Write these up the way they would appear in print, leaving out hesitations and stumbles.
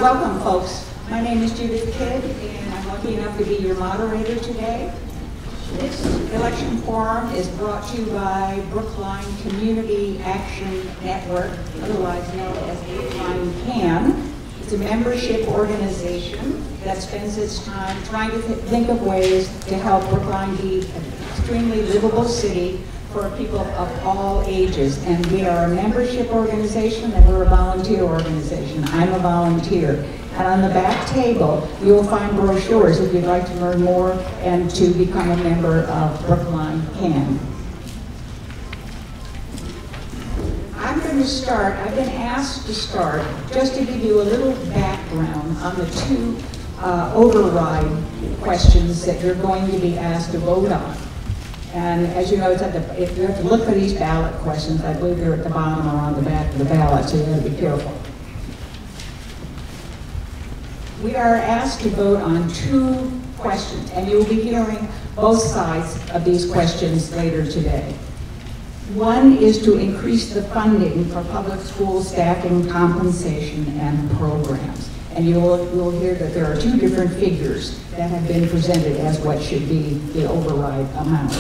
Welcome, folks. My name is Judith Kidd, and I'm lucky enough to be your moderator today. This election forum is brought to you by Brookline Community Action Network, otherwise known as Brookline CAN. It's a membership organization that spends its time trying to think of ways to help Brookline be an extremely livable city for people of all ages. And we are a membership organization and we're a volunteer organization. I'm a volunteer. And on the back table, you will find brochures if you'd like to learn more and to become a member of Brookline CAN. I'm going to start, I've been asked to start just to give you a little background on the two override questions that you're going to be asked to vote on. And as you know, it's if you have to look for these ballot questions, I believe they're at the bottom or on the back of the ballot, so you have to be careful. We are asked to vote on two questions, and you'll be hearing both sides of these questions later today. One is to increase the funding for public school staffing, compensation, and programs. And you will hear that there are two different figures that have been presented as what should be the override amount.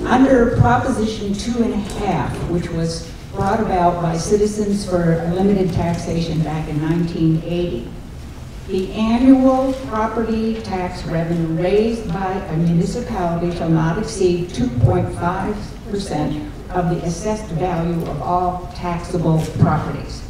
Under Proposition 2.5, which was brought about by Citizens for Limited Taxation back in 1980, the annual property tax revenue raised by a municipality shall not exceed 2.5% of the assessed value of all taxable properties.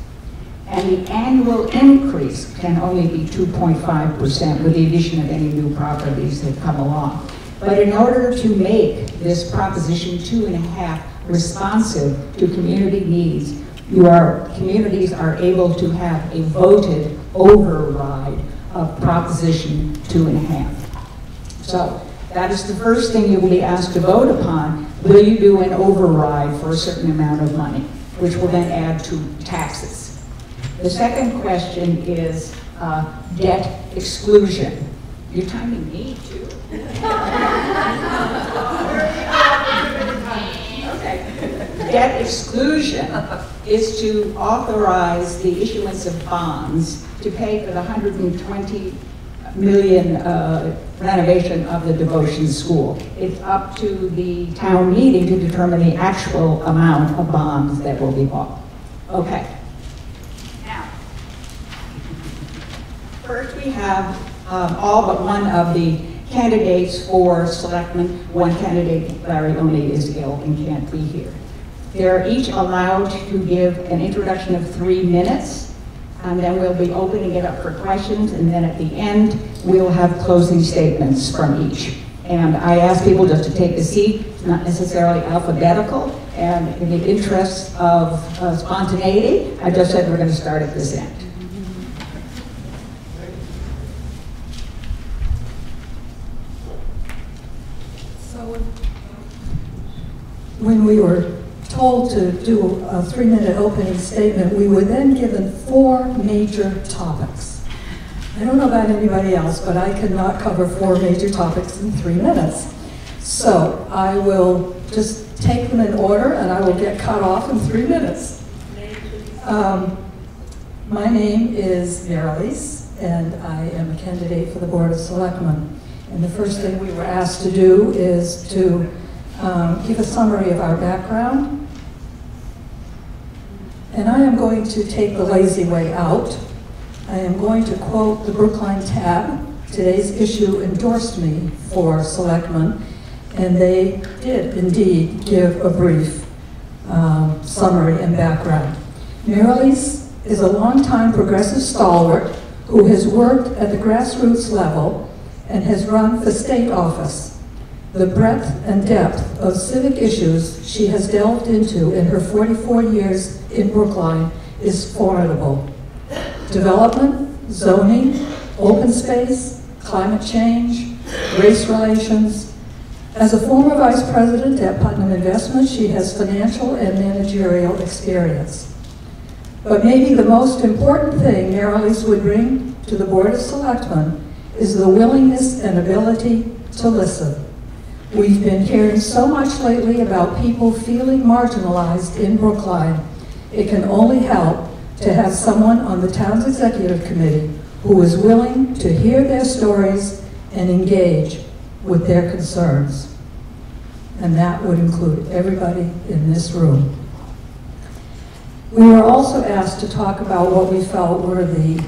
And the annual increase can only be 2.5% with the addition of any new properties that come along. But in order to make this Proposition 2.5 responsive to community needs, communities are able to have a voted override of Proposition 2.5. So that is the first thing you will be asked to vote upon. Will you do an override for a certain amount of money, which will then add to taxes? The second question is debt exclusion. You're timing me too. Okay. Debt exclusion is to authorize the issuance of bonds to pay for the $120 million renovation of the Devotion School. It's up to the town meeting to determine the actual amount of bonds that will be bought. Okay. First, we have all but one of the candidates for selectmen. One candidate, Larry Oney, is ill and can't be here. They're each allowed to give an introduction of 3 minutes, and then we'll be opening it up for questions, and then at the end, we'll have closing statements from each. And I ask people just to take a seat. It's not necessarily alphabetical, and in the interest of spontaneity, I just said we're going to start at this end. When we were told to do a 3-minute opening statement, we were then given 4 major topics. I don't know about anybody else, but I cannot cover 4 major topics in 3 minutes. So I will just take them in order and I will get cut off in 3 minutes. My name is Marilise, and I am a candidate for the Board of Selectmen. And the first thing we were asked to do is to give a summary of our background. And I am going to take the lazy way out. I am going to quote the Brookline tab. Today's issue endorsed me for selectmen, and they did indeed give a brief summary and background. Marilise is a longtime progressive stalwart who has worked at the grassroots level and has run for state office. The breadth and depth of civic issues she has delved into in her 44 years in Brookline is formidable. Development, zoning, open space, climate change, race relations. As a former vice president at Putnam Investments, she has financial and managerial experience. But maybe the most important thing Marilise would bring to the Board of Selectmen is the willingness and ability to listen. We've been hearing so much lately about people feeling marginalized in Brookline. It can only help to have someone on the town's executive committee who is willing to hear their stories and engage with their concerns. And that would include everybody in this room. We were also asked to talk about what we felt were the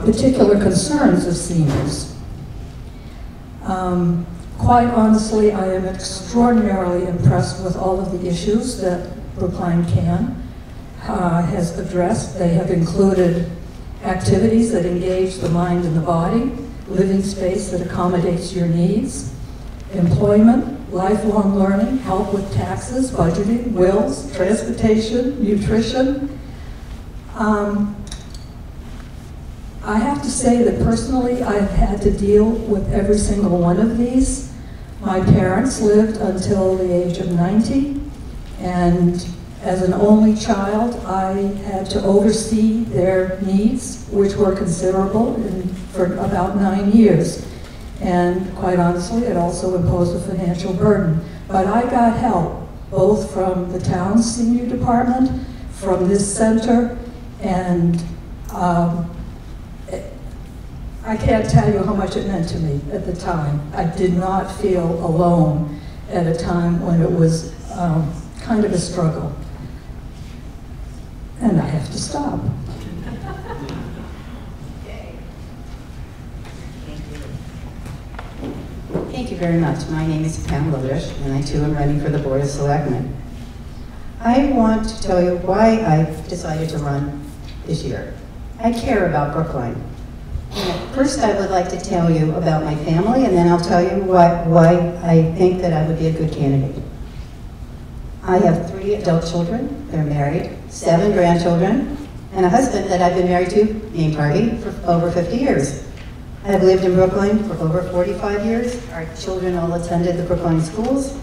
particular concerns of seniors. Quite honestly, I am extraordinarily impressed with all of the issues that Brookline has addressed. They have included activities that engage the mind and the body, living space that accommodates your needs, employment, lifelong learning, help with taxes, budgeting, wills, transportation, nutrition. I have to say that personally I've had to deal with every single one of these. My parents lived until the age of 90, and as an only child, I had to oversee their needs, which were considerable for about 9 years. And quite honestly, it also imposed a financial burden. But I got help, both from the town's senior department, from this center, and I can't tell you how much it meant to me at the time. I did not feel alone at a time when it was kind of a struggle. And I have to stop. Thank you very much. My name is Pam Lodesh, and I too am running for the Board of Selectmen. I want to tell you why I decided to run this year. I care about Brookline. First, I would like to tell you about my family, and then I'll tell you why I think that I would be a good candidate. I have 3 adult children. They're married, 7 grandchildren, and a husband that I've been married to, named Harvey, for over 50 years. I've lived in Brookline for over 45 years. Our children all attended the Brookline schools.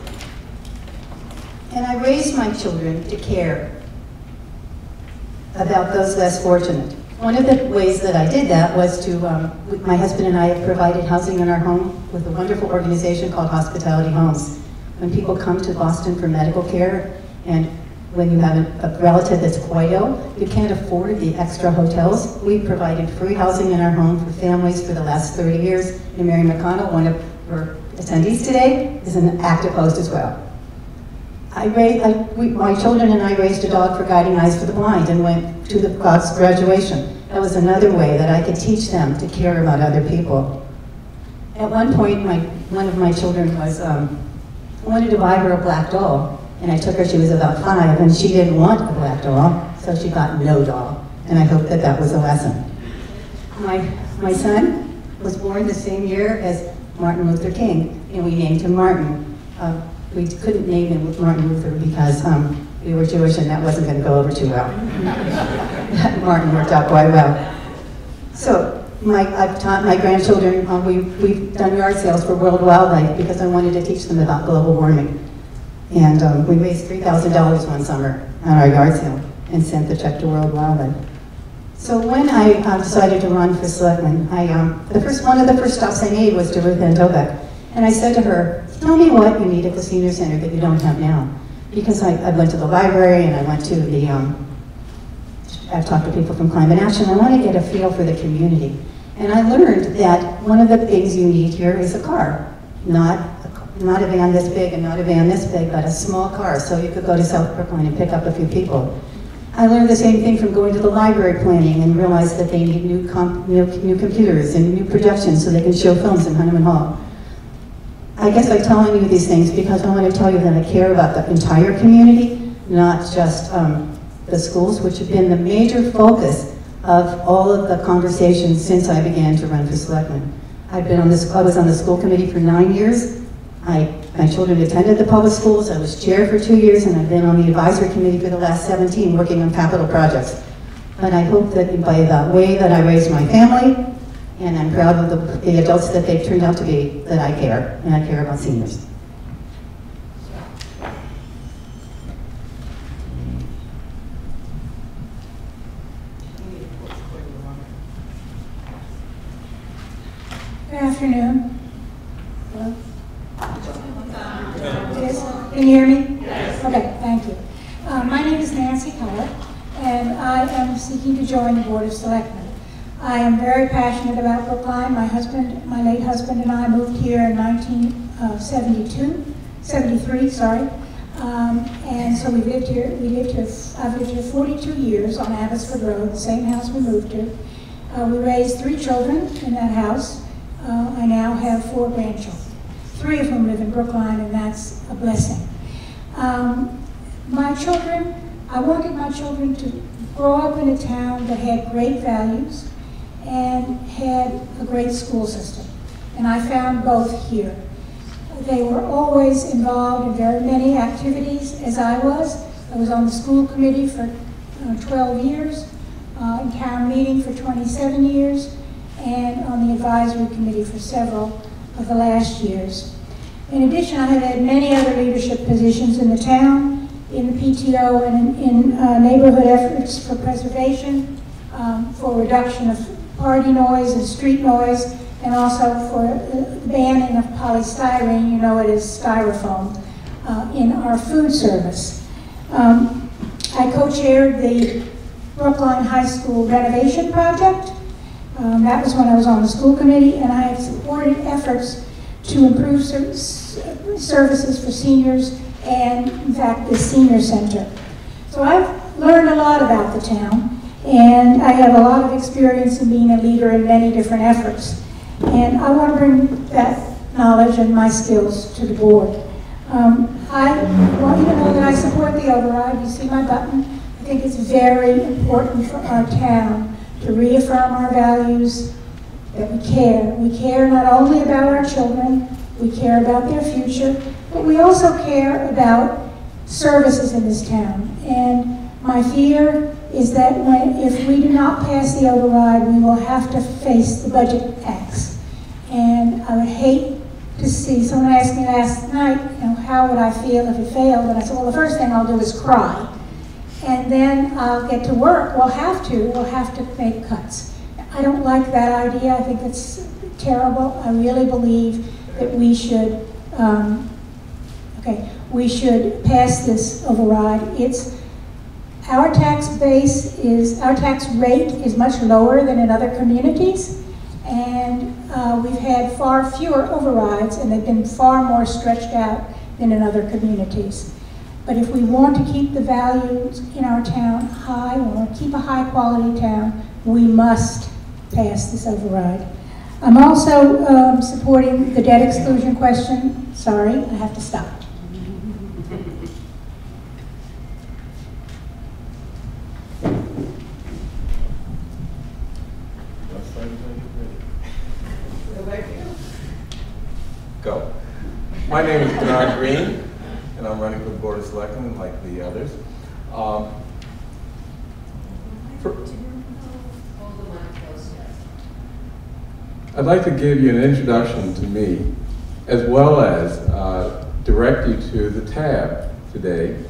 And I raised my children to care about those less fortunate. One of the ways that I did that was to, my husband and I have provided housing in our home with a wonderful organization called Hospitality Homes. When people come to Boston for medical care, and when you have a relative that's quite ill, you can't afford the extra hotels. We've provided free housing in our home for families for the last 30 years. And Mary McConnell, one of her attendees today, is an active host as well. My children and I raised a dog for Guiding Eyes for the Blind and went to the God's graduation. That was another way that I could teach them to care about other people. At one point, one of my children wanted to buy her a black doll, and I took her, she was about 5, and she didn't want a black doll, so she got no doll, and I hope that that was a lesson. My son was born the same year as Martin Luther King, and we named him Martin. We couldn't name him with Martin Luther because we were Jewish and that wasn't going to go over too well. Martin worked out quite well. So I've taught my grandchildren, we've done yard sales for World Wildlife because I wanted to teach them about global warming. And we raised $3,000 one summer on our yard sale and sent the check to World Wildlife. So when I decided to run for selectman, one of the first stops I made was to Ruth Ann Dobek. And I said to her, tell me what you need at the senior center that you don't have now. Because I went to the library and I went to the, I've talked to people from Climate Action. I want to get a feel for the community. And I learned that one of the things you need here is a car. Not a van this big and not a van this big, but a small car so you could go to South Brookline and pick up a few people. I learned the same thing from going to the library planning and realized that they need new computers and new projections so they can show films in Hunneman Hall. I guess I'm telling you these things because I want to tell you that I care about the entire community, not just the schools, which have been the major focus of all of the conversations since I began to run for selectman. I was on the school committee for 9 years. My children attended the public schools. I was chair for 2 years, and I've been on the advisory committee for the last 17, working on capital projects. But I hope that by the way that I raised my family, and I'm proud of the adults that they've turned out to be, that I care, and I care about seniors. Good afternoon. Hello? Can you hear me? Yes. Okay, thank you. My name is Nancy Keller, and I seeking to join the Board of Selectmen. I am very passionate about Brookline. My late husband and I moved here in 1973, and so I've lived here 42 years on Abbotsford Road, the same house we moved to. We raised 3 children in that house. I now have 4 grandchildren. 3 of whom live in Brookline, and that's a blessing. I wanted my children to grow up in a town that had great values and had a great school system. And I found both here. They were always involved in very many activities, as I was. I was on the school committee for 12 years, in town meeting for 27 years, and on the advisory committee for several of the last years. In addition, I have had many other leadership positions in the town, in the PTO, and in neighborhood efforts for preservation, for reduction of party noise and street noise, and also for banning of polystyrene, you know it is styrofoam, in our food service. I co-chaired the Brookline High School renovation project. That was when I was on the school committee, and I have supported efforts to improve services for seniors and, in fact, the senior center. So I've learned a lot about the town, and I have a lot of experience in being a leader in many different efforts. And I want to bring that knowledge and my skills to the board. I want you to know that I support the override. You see my button. I think it's very important for our town to reaffirm our values, that we care. We care not only about our children, we care about their future, but we also care about services in this town. And my fear is that if we do not pass the override, we will have to face the budget axe. And I would hate to see, someone asked me last night, how would I feel if it failed? And I said, well, the first thing I'll do is cry. And then I'll get to work. We'll have to make cuts. I don't like that idea. I think it's terrible. I really believe that we should, we should pass this override. Our tax rate is much lower than in other communities, and we've had far fewer overrides, and they've been far more stretched out than in other communities. But if we want to keep the values in our town high, we want to keep a high quality town, we must pass this override. I'm also supporting the debt exclusion question. Sorry, I have to stop. Go. My name is Bernard Green, and I'm running for the Board of Selectmen like the others. I'd like to give you an introduction to me, as well as direct you to the tab today,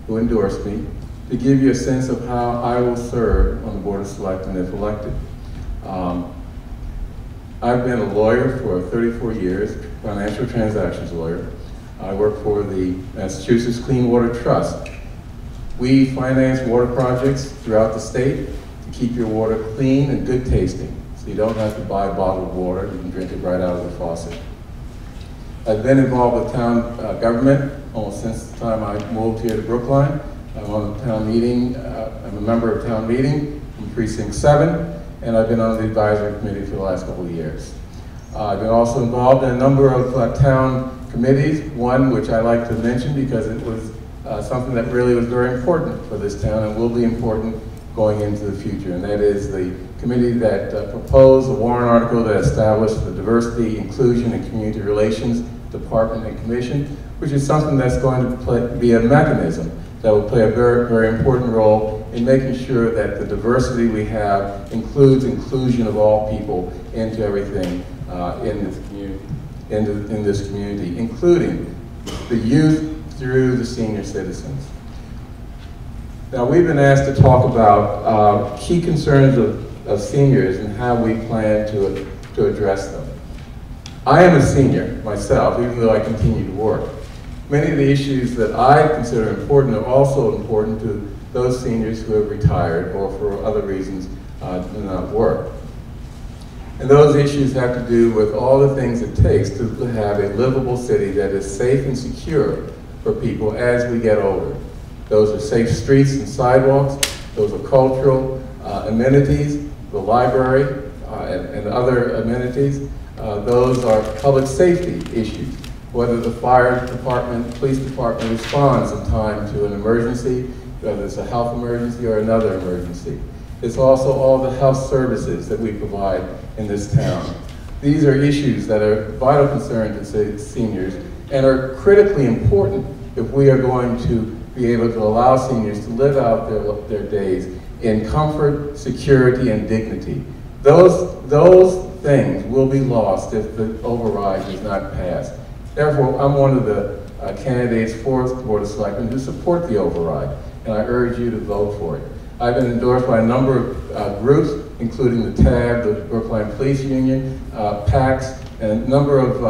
who endorsed me, to give you a sense of how I will serve on the Board of Selectmen if elected. I've been a lawyer for 34 years, financial transactions lawyer. I work for the Massachusetts Clean Water Trust. We finance water projects throughout the state to keep your water clean and good tasting. So you don't have to buy bottled water, you can drink it right out of the faucet. I've been involved with town government almost since the time I moved here to Brookline. I'm on the town meeting, I'm a member of town meeting in Precinct 7, and I've been on the advisory committee for the last couple of years. I've been also involved in a number of town committees, one which I like to mention because it was something that really was very important for this town and will be important going into the future, and that is the committee that proposed a warrant article that established the Diversity, Inclusion, and Community Relations Department and Commission, which is something that's going to be a mechanism that will play a very, very important role in making sure that the diversity we have includes inclusion of all people into everything in this community, including the youth through the senior citizens. Now, we've been asked to talk about key concerns of seniors and how we plan to address them. I am a senior myself, even though I continue to work. Many of the issues that I consider important are also important to those seniors who have retired or for other reasons do not work. And those issues have to do with all the things it takes to have a livable city that is safe and secure for people as we get older. Those are safe streets and sidewalks, those are cultural amenities, the library and other amenities. Those are public safety issues, whether the fire department, police department responds in time to an emergency, whether it's a health emergency or another emergency. It's also all the health services that we provide in this town. These are issues that are vital concern to seniors and are critically important if we are going to be able to allow seniors to live out their days in comfort, security, and dignity. Those things will be lost if the override is not passed. Therefore, I'm one of the candidates for the Board of Selectmen who support the override, and I urge you to vote for it. I've been endorsed by a number of groups, including the TAB, the Brookline Police Union, PACs, and a number of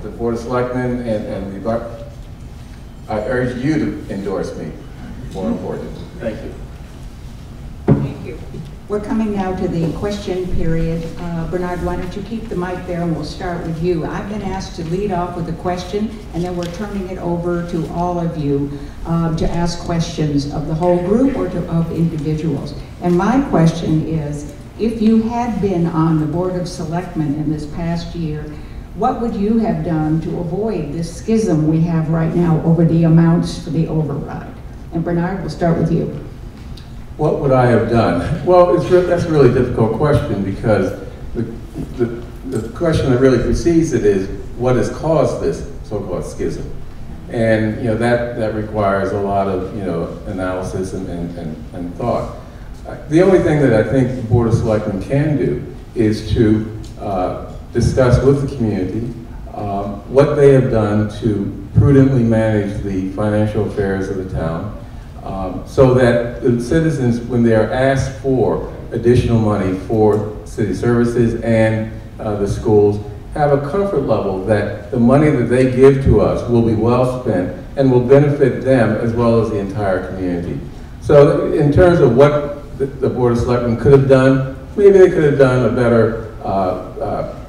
the Board of Selectmen, and I urge you to endorse me, more important. Thank you. Thank you. We're coming now to the question period. Bernard, why don't you keep the mic there and we'll start with you. I've been asked to lead off with a question and then we're turning it over to all of you to ask questions of the whole group or of individuals. And my question is, if you had been on the Board of Selectmen in this past year, what would you have done to avoid this schism we have right now over the amounts for the override? And Bernard, we'll start with you. What would I have done? Well, that's a really difficult question because the question that really precedes it is what has caused this so-called schism? And that requires a lot of analysis and thought. The only thing that I think the Board of Selectmen can do is to discuss with the community what they have done to prudently manage the financial affairs of the town, so that the citizens, when they are asked for additional money for city services and the schools, have a comfort level that the money that they give to us will be well spent and will benefit them as well as the entire community. So in terms of what the Board of Selectmen could have done, maybe they could have done a better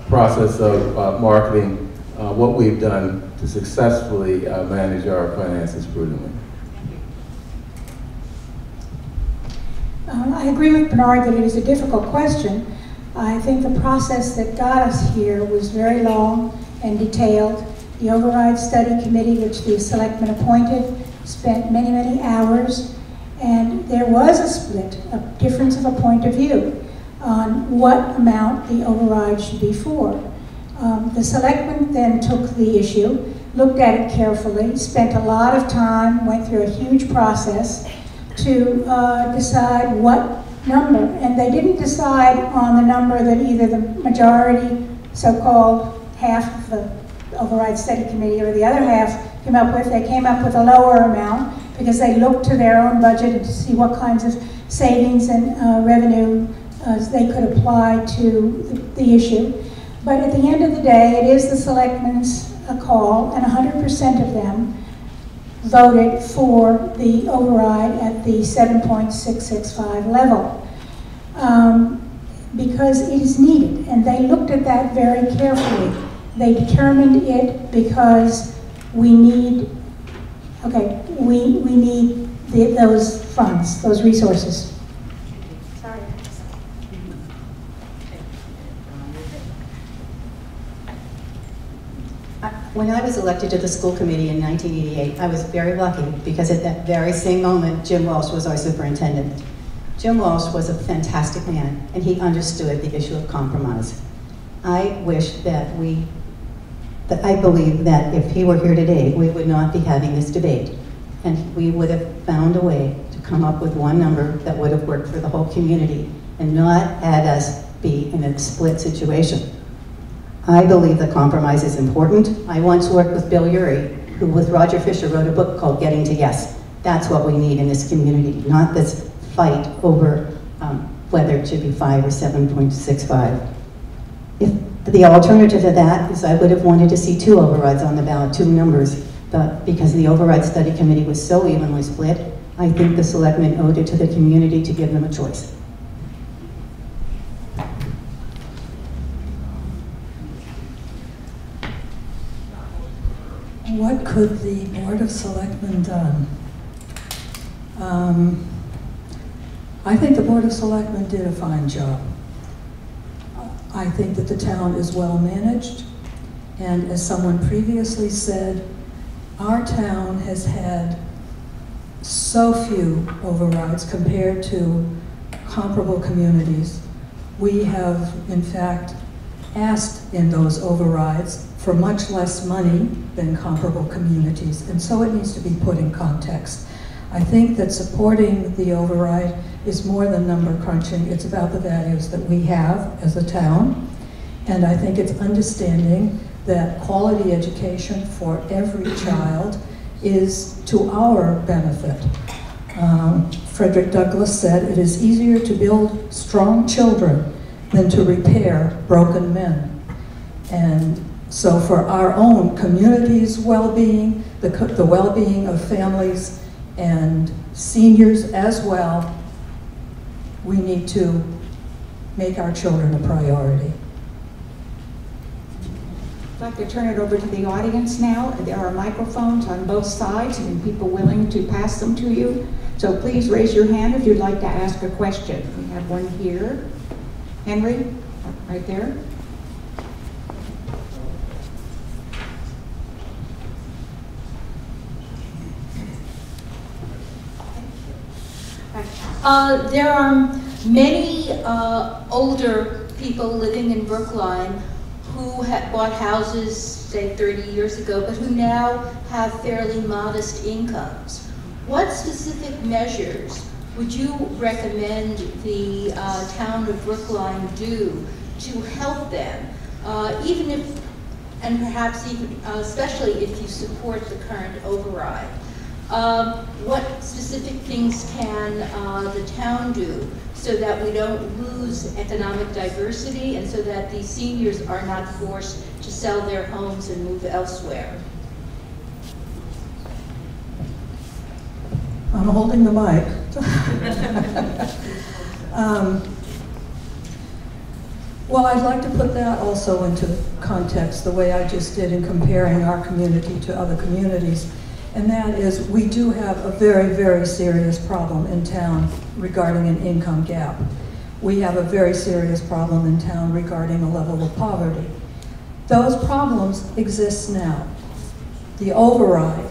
process of marketing what we've done to successfully manage our finances prudently. I agree with Bernard that it is a difficult question. I think the process that got us here was very long and detailed. The Override Study Committee, which the Selectmen appointed, spent many, many hours, and there was a split, a difference of a point of view on what amount the override should be for. The Selectmen then took the issue, looked at it carefully, spent a lot of time, went through a huge process to decide what number, and they didn't decide on the number that either the majority, so-called half of the Override Study Committee, or the other half came up with. They came up with a lower amount because they looked to their own budget to see what kinds of savings and revenue they could apply to the issue. But at the end of the day, it is the Selectmen's call, and 100% of them voted for the override at the 7.665 level because it is needed, and they looked at that very carefully. They determined it because we need, we need those funds, those resources. Sorry. When I was elected to the school committee in 1988, I was very lucky because at that very same moment, Jim Walsh was our superintendent. Jim Walsh was a fantastic man, and he understood the issue of compromise. I wish that I believe that if he were here today, we would not be having this debate, and we would have found a way to come up with one number that would have worked for the whole community and not had us be in a split situation. I believe that compromise is important. I once worked with Bill Urey, who with Roger Fisher wrote a book called Getting to Yes. That's what we need in this community, not this fight over whether it should be 5 or 7.65. If the alternative to that is I would have wanted to see 2 overrides on the ballot, 2 numbers, but because the Override Study Committee was so evenly split, I think the selectmen owed it to the community to give them a choice. What could the Board of Selectmen done? I think the Board of Selectmen did a fine job. I think that the town is well managed, and as someone previously said, our town has had so few overrides compared to comparable communities. We have, in fact, asked in those overrides for much less money than comparable communities, and so it needs to be put in context. I think that supporting the override is more than number crunching. It's about the values that we have as a town, and I think it's understanding that quality education for every child is to our benefit. Frederick Douglass said, "It is easier to build strong children than to repair broken men." And so for our own community's well-being, the well-being of families and seniors as well, we need to make our children a priority. I'd like to turn it over to the audience now. There are microphones on both sides and people willing to pass them to you. So please raise your hand if you'd like to ask a question. We have one here. Henry, right there. There are many older people living in Brookline who had bought houses, say 30 years ago, but who now have fairly modest incomes. What specific measures would you recommend the town of Brookline do to help them, even if, and perhaps even, especially if you support the current override? What specific things can the town do so that we don't lose economic diversity and so that these seniors are not forced to sell their homes and move elsewhere? I'm holding the mic. Well, I'd like to put that also into context, the way I just did in comparing our community to other communities. And that is, we do have a very, very serious problem in town regarding an income gap. We have a very serious problem in town regarding a level of poverty. Those problems exist now. The override,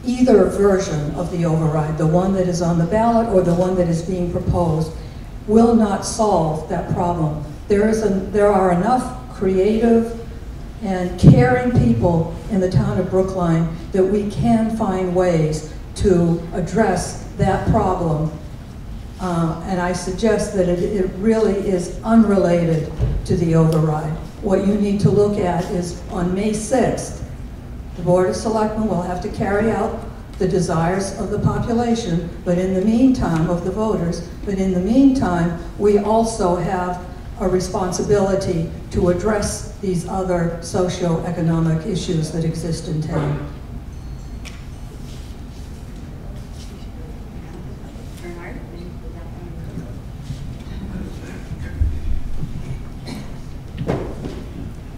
either version of the override, the one that is on the ballot or the one that is being proposed, will not solve that problem. There are enough creative and caring people in the town of Brookline that we can find ways to address that problem. And I suggest that it really is unrelated to the override. What you need to look at is on May 6th, the Board of Selectmen will have to carry out the desires of the population, but in the meantime, of the voters, but in the meantime, we also have a responsibility to address these other socio-economic issues that exist in town.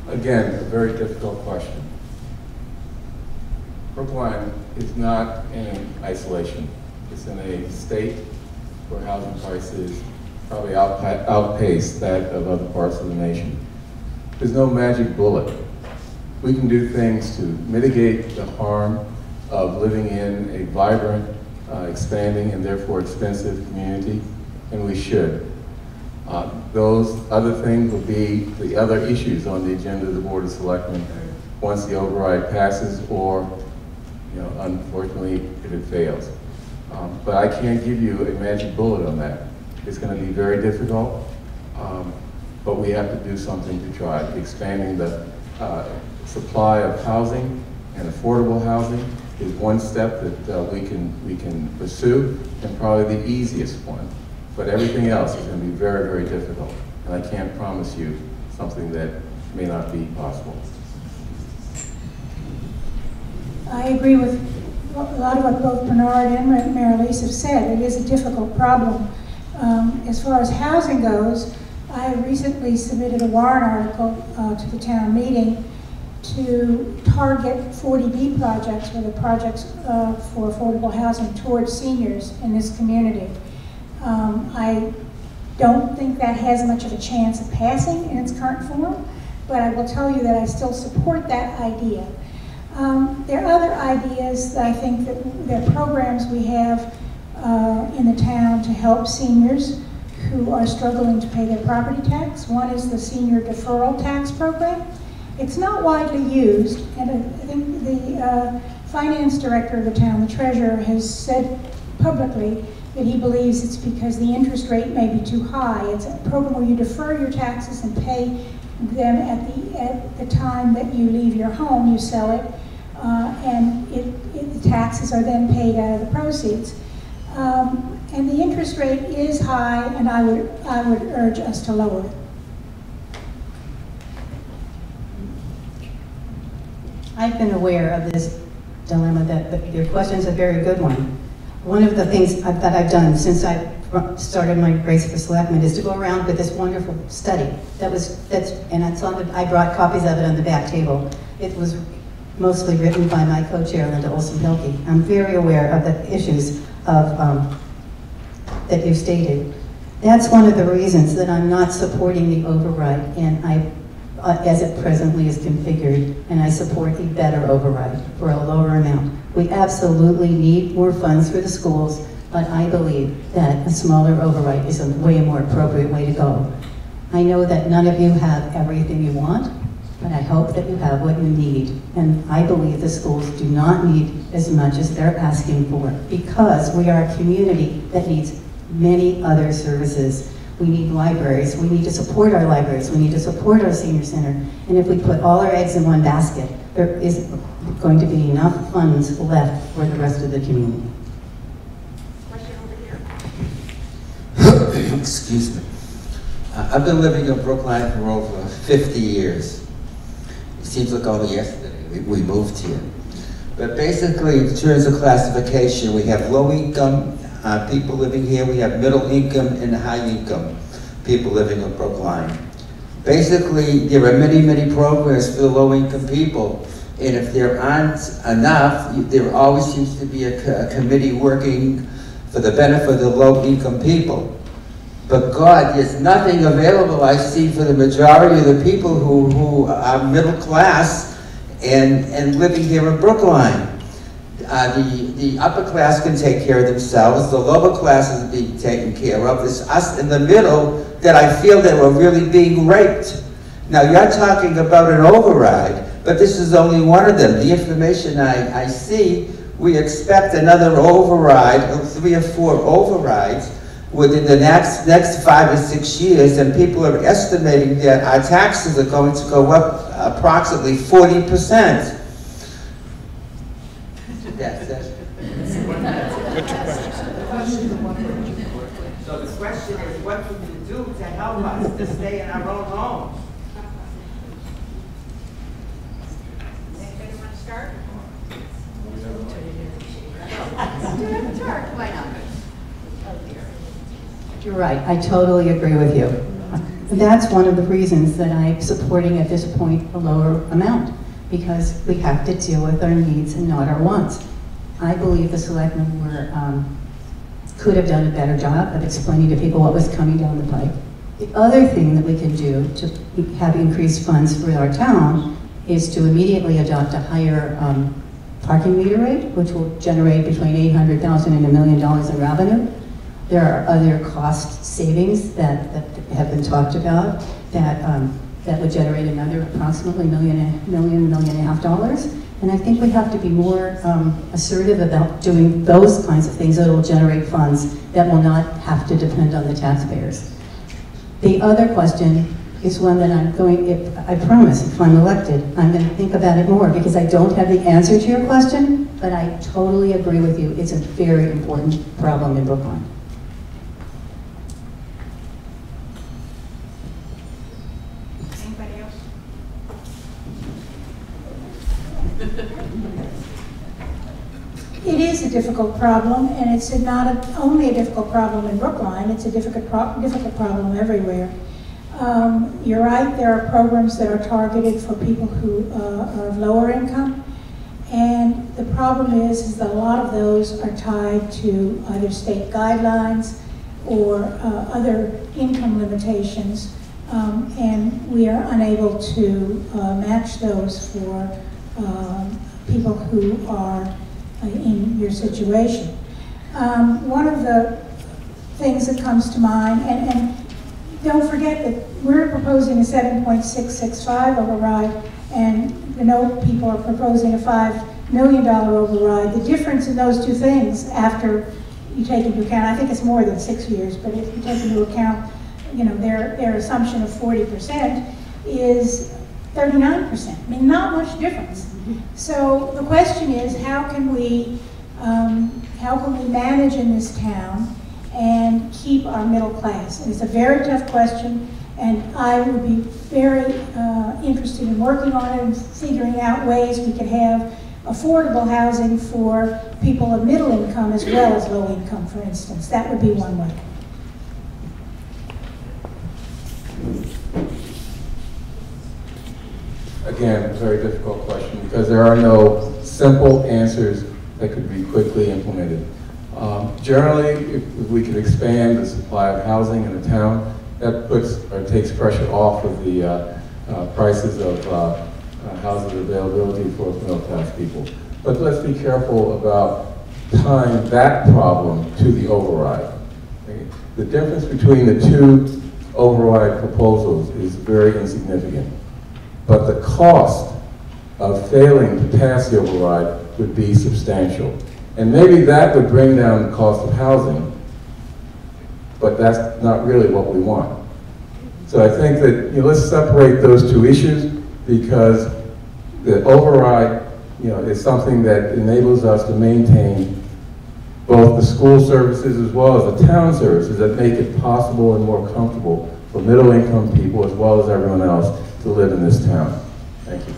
Again, a very difficult question. Brookline is not in isolation. It's in a state where housing prices probably outpace that of other parts of the nation. There's no magic bullet. We can do things to mitigate the harm of living in a vibrant, expanding, and therefore expensive community, and we should. Those other things will be the other issues on the agenda of the Board of Selectmen once the override passes, or, unfortunately, if it fails. But I can't give you a magic bullet on that. It's going to be very difficult, but we have to do something to try. Expanding the supply of housing and affordable housing is one step that we can pursue, and probably the easiest one. But everything else is going to be very, very difficult, and I can't promise you something that may not be possible. I agree with a lot of what both Bernard and Mary Lise have said. It is a difficult problem. As far as housing goes, I recently submitted a warrant article to the town meeting to target 40B projects, or the projects for affordable housing towards seniors in this community. I don't think that has much of a chance of passing in its current form, but I will tell you that I still support that idea. There are other ideas that I think that there are programs we have in the town to help seniors who are struggling to pay their property tax. One is the Senior Deferral Tax Program. It's not widely used, and I think the finance director of the town, the treasurer, has said publicly that he believes it's because the interest rate may be too high. It's a program where you defer your taxes and pay them at the time that you leave your home, you sell it, and the taxes are then paid out of the proceeds. And the interest rate is high, and I would urge us to lower it. I've been aware of this dilemma, that your question is a very good one. One of the things that I've done since I started my Race for Selectmen is to go around with this wonderful study. I brought copies of it on the back table. It was mostly written by my co-chair, Linda Olson-Pilkey. I'm very aware of the issues of that you stated. That's one of the reasons that I'm not supporting the override, and as it presently is configured, and I support a better override for a lower amount. We absolutely need more funds for the schools, but I believe that a smaller override is a way more appropriate way to go. I know that none of you have everything you want, but I hope that you have what you need. And I believe the schools do not need as much as they're asking for, because we are a community that needs many other services. We need libraries, we need to support our libraries, we need to support our senior center. And if we put all our eggs in one basket, there isn't going to be enough funds left for the rest of the community. Question over here. Excuse me. I've been living in Brookline for over 50 years. It seems like only yesterday we moved here. But basically, in terms of classification, we have low income people living here, we have middle income and high income people living in Brookline. Basically, there are many, many programs for the low income people, and if there aren't enough, there always seems to be a committee working for the benefit of the low income people. But God, there's nothing available, I see, for the majority of the people who are middle class and living here in Brookline. The upper class can take care of themselves, the lower classes are being taken care of. It's us in the middle that I feel that we're really being raped. Now you're talking about an override, but this is only one of them. The information I see, we expect another override, 3 or 4 overrides within the next 5 or 6 years, and people are estimating that our taxes are going to go up approximately 40%. That's it. So the question is, what can you do to help us to stay in our own homes? Anybody want to start? Why not? You're right, I totally agree with you. That's one of the reasons that I'm supporting at this point a lower amount, because we have to deal with our needs and not our wants. I believe the selectmen could have done a better job of explaining to people what was coming down the pike. The other thing that we can do to have increased funds for our town is to immediately adopt a higher parking meter rate, which will generate between $800,000 and $1 million in revenue. There are other cost savings that have been talked about that would generate another approximately $1.5 million. And I think we have to be more assertive about doing those kinds of things that will generate funds that will not have to depend on the taxpayers. The other question is one that I promise, if I'm elected, I'm going to think about it more, because I don't have the answer to your question, but I totally agree with you. It's a very important problem in Brookline. Anybody else? It is a difficult problem, and it's only a difficult problem in Brookline, it's a difficult problem everywhere. You're right, there are programs that are targeted for people who are of lower income, and the problem is that a lot of those are tied to either state guidelines or other income limitations, and we are unable to match those for people who are in your situation. One of the things that comes to mind, and don't forget that we're proposing a 7.665 override, and the NOPE people are proposing a $5 million override. The difference in those two things, after you take into account, I think it's more than 6 years, but if you take into account, you know, their assumption of 40%, is 39%. I mean, not much difference. So the question is, how can we manage in this town and keep our middle class? And it's a very tough question, and I would be very interested in working on it and figuring out ways we could have affordable housing for people of middle income as well as low income, for instance. That would be one way. Again, a very difficult question because there are no simple answers that could be quickly implemented. Generally, if we can expand the supply of housing in the town, that puts or takes pressure off of the prices of housing availability for middle-class people. But let's be careful about tying that problem to the override. Okay? The difference between the two override proposals is very insignificant. But the cost of failing to pass the override would be substantial. And maybe that would bring down the cost of housing, but that's not really what we want. So I think that, you know, let's separate those two issues, because the override, you know, is something that enables us to maintain both the school services as well as the town services that make it possible and more comfortable for middle income people as well as everyone else to live in this town. Thank you.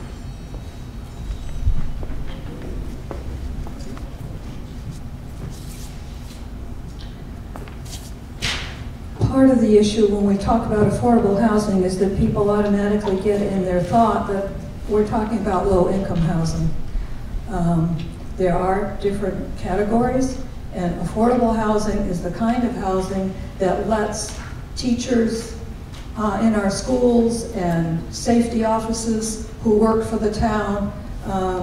Part of the issue when we talk about affordable housing is that people automatically get in their thought that we're talking about low-income housing. There are different categories, and affordable housing is the kind of housing that lets teachers in our schools and safety offices who work for the town,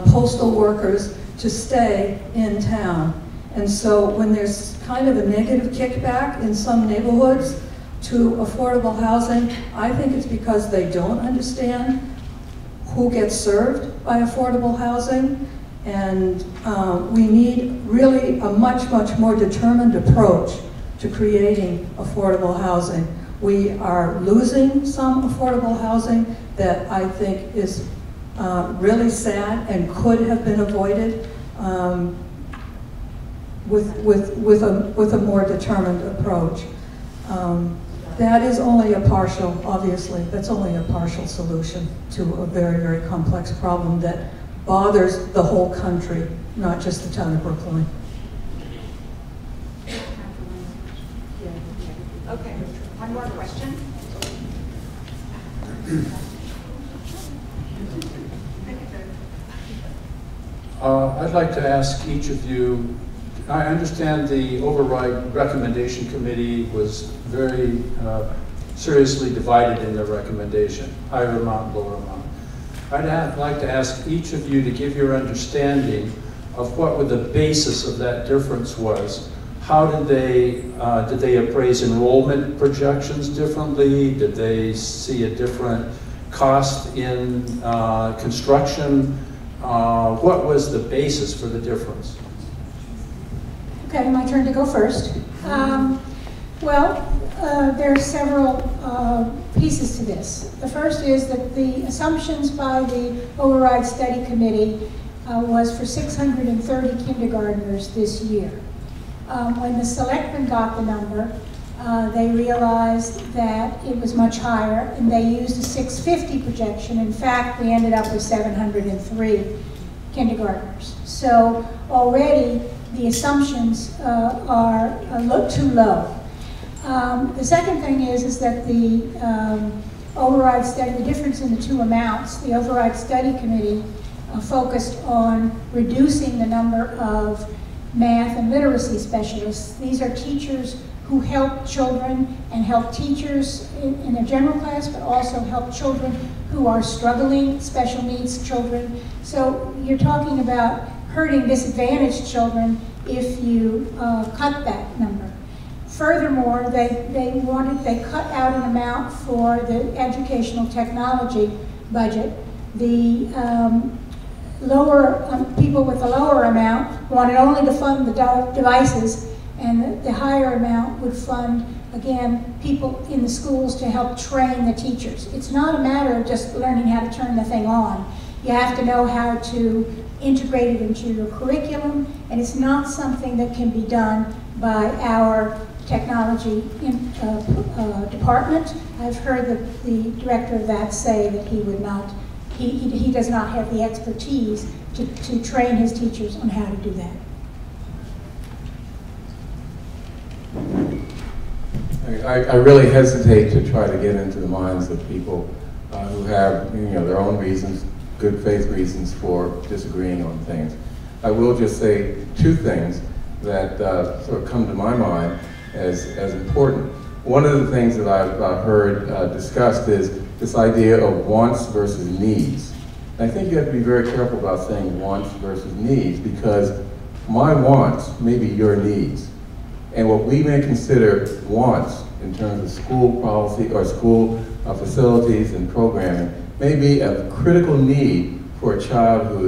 postal workers, to stay in town. And so when there's kind of a negative kickback in some neighborhoods to affordable housing, I think it's because they don't understand who gets served by affordable housing. And we need really a much, much more determined approach to creating affordable housing. We are losing some affordable housing that I think is really sad and could have been avoided with a more determined approach. That is only a partial, obviously, that's only a partial solution to a very, very complex problem that bothers the whole country, not just the town of Brookline. Okay, one more question. I'd like to ask each of you, I understand the override recommendation committee was very seriously divided in their recommendation, higher amount, lower amount. I'd like to ask each of you to give your understanding of what the basis of that difference was. How did they appraise enrollment projections differently? Did they see a different cost in construction? What was the basis for the difference? Okay, my turn to go first. There are several pieces to this. The first is that the assumptions by the Override Study Committee was for 630 kindergartners this year. When the selectmen got the number, they realized that it was much higher, and they used a 650 projection. In fact, we ended up with 703. kindergartners. So already the assumptions are too low. The second thing is that the override study, the difference in the two amounts, the override study committee focused on reducing the number of math and literacy specialists. These are teachers who help children and help teachers in a general class, but also help children who are struggling, special needs children. So you're talking about hurting disadvantaged children if you cut that number. Furthermore, they cut out an amount for the educational technology budget. The people with the lower amount wanted only to fund the devices, and the higher amount would fund, again, people in the schools to help train the teachers. It's not a matter of just learning how to turn the thing on. You have to know how to integrate it into your curriculum, and it's not something that can be done by our technology department. I've heard the director of that say that he would not, he does not have the expertise to train his teachers on how to do that. I really hesitate to try to get into the minds of people who have their own reasons, good faith reasons for disagreeing on things. I will just say two things that sort of come to my mind as important. One of the things that I've heard discussed is this idea of wants versus needs. And I think you have to be very careful about saying wants versus needs, because my wants may be your needs. And what we may consider wants in terms of school policy or school facilities and programming may be a critical need for a child who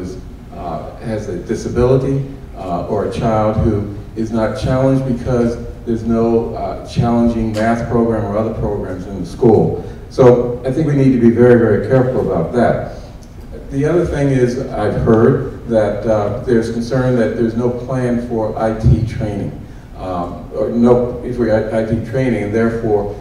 has a disability or a child who is not challenged because there's no challenging math program or other programs in the school. So I think we need to be very, very careful about that. The other thing is I've heard that there's concern that there's no plan for IT training. Or no for IT training, and therefore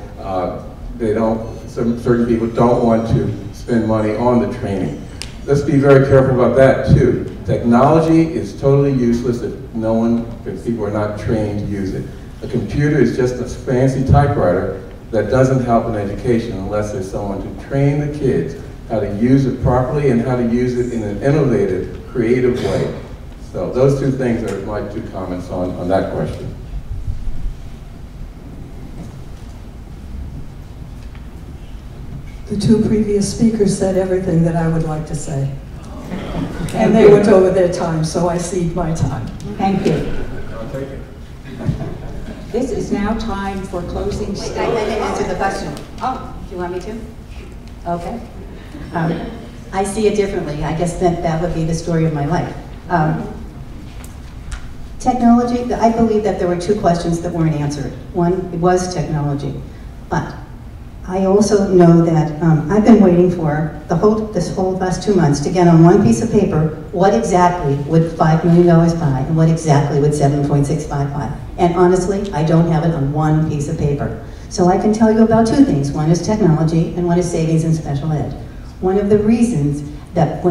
certain people don't want to spend money on the training. Let's be very careful about that too. Technology is totally useless if people are not trained to use it. A computer is just a fancy typewriter that doesn't help in education unless there's someone to train the kids how to use it properly and how to use it in an innovative, creative way. So those two things are my two comments on that question. The two previous speakers said everything that I would like to say. And they went over their time, so I cede my time. Thank you. I'll take it. This is now time for closing statements. I didn't answer the question. Oh, do you want me to? Okay. I see it differently. I guess that would be the story of my life. Technology, I believe that there were two questions that weren't answered. One was technology, but I also know that I've been waiting for this whole last 2 months to get on one piece of paper what exactly would $5 million buy and what exactly would 7.65 buy. And honestly, I don't have it on one piece of paper. So I can tell you about two things. One is technology and one is savings in special ed. One of the reasons that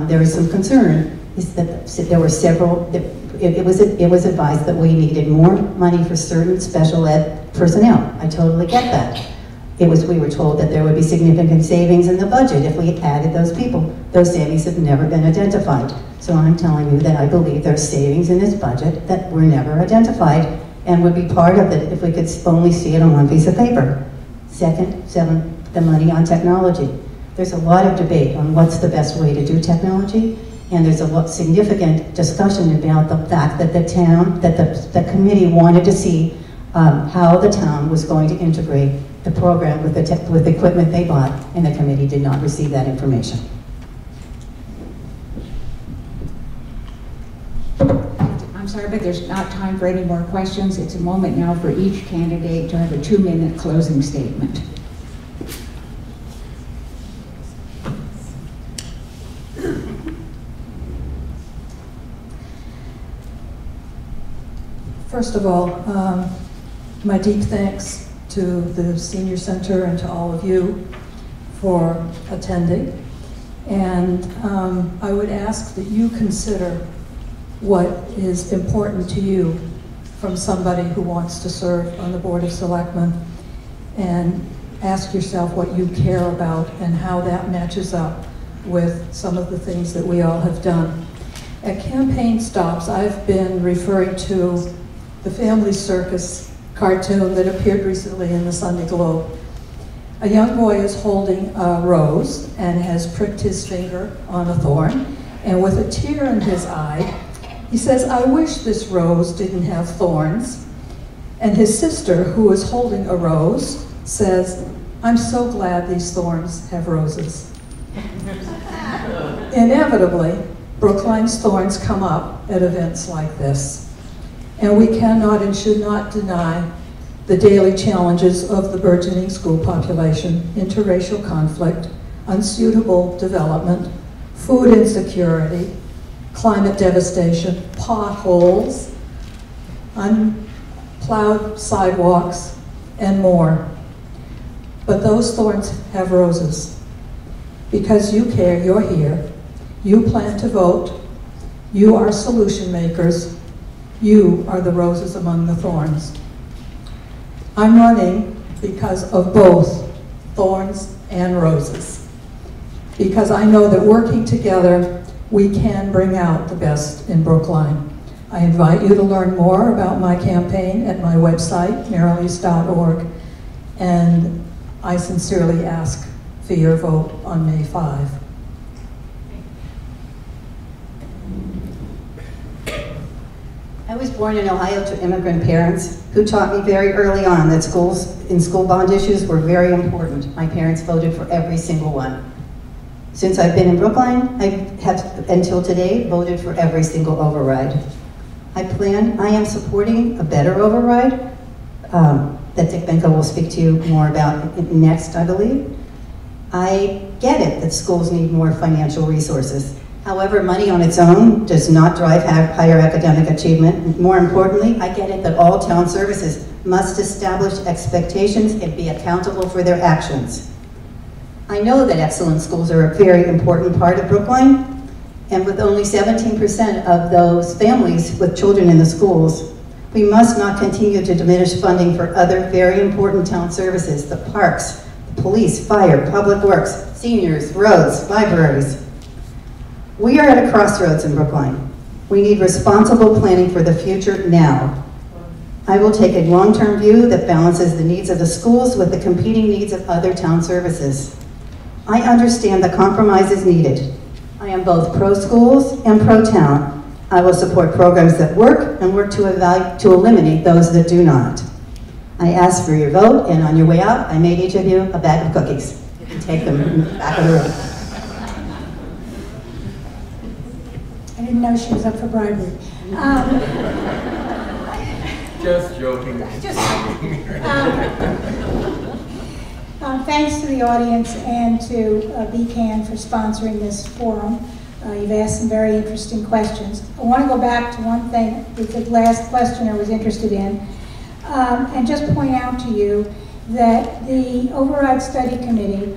there is some concern is that there were several, it was advised that we needed more money for certain special ed personnel. I totally get that. We were told that there would be significant savings in the budget if we added those people. Those savings have never been identified. So I'm telling you that I believe there's savings in this budget that were never identified and would be part of it if we could only see it on one piece of paper. Second, the money on technology. There's a lot of debate on what's the best way to do technology, and there's a significant discussion about the fact that the committee wanted to see how the town was going to integrate the program with the equipment they bought, and the committee did not receive that information. I'm sorry, but there's not time for any more questions. It's a moment now for each candidate to have a 2-minute closing statement. First of all, my deep thanks to the Senior Center and to all of you for attending. And I would ask that you consider what is important to you from somebody who wants to serve on the Board of Selectmen, and ask yourself what you care about and how that matches up with some of the things that we all have done. At campaign stops, I've been referring to the Family Circus cartoon that appeared recently in the Sunday Globe. A young boy is holding a rose and has pricked his finger on a thorn, and with a tear in his eye, he says, "I wish this rose didn't have thorns." And his sister, who is holding a rose, says, "I'm so glad these thorns have roses." Inevitably, Brookline's thorns come up at events like this, and we cannot and should not deny the daily challenges of the burgeoning school population: interracial conflict, unsuitable development, food insecurity, climate devastation, potholes, unplowed sidewalks, and more. But those thorns have roses. Because you care, you're here. You plan to vote. You are solution makers. You are the roses among the thorns. I'm running because of both thorns and roses. Because I know that working together, we can bring out the best in Brookline. I invite you to learn more about my campaign at my website, marilease.org, and I sincerely ask for your vote on May 5. I was born in Ohio to immigrant parents who taught me very early on that school bond issues were very important. My parents voted for every single one. Since I've been in Brookline, I have, until today, voted for every single override. I am supporting a better override that Dick Benko will speak to you more about next, I believe. I get it that schools need more financial resources. However, money on its own does not drive higher academic achievement. More importantly, I get it that all town services must establish expectations and be accountable for their actions. I know that excellent schools are a very important part of Brookline, and with only 17% of those families with children in the schools, we must not continue to diminish funding for other very important town services: the parks, the police, fire, public works, seniors, roads, libraries. We are at a crossroads in Brookline. We need responsible planning for the future now. I will take a long-term view that balances the needs of the schools with the competing needs of other town services. I understand that compromise is needed. I am both pro-schools and pro-town. I will support programs that work and work to eliminate those that do not. I ask for your vote, and on your way out, I made each of you a bag of cookies. You can take them in the back of the room. I didn't know she was up for bribery. Just joking. Thanks to the audience and to BCAN for sponsoring this forum. You've asked some very interesting questions. I want to go back to one thing that the last questioner was interested in, and just point out to you that the Override Study Committee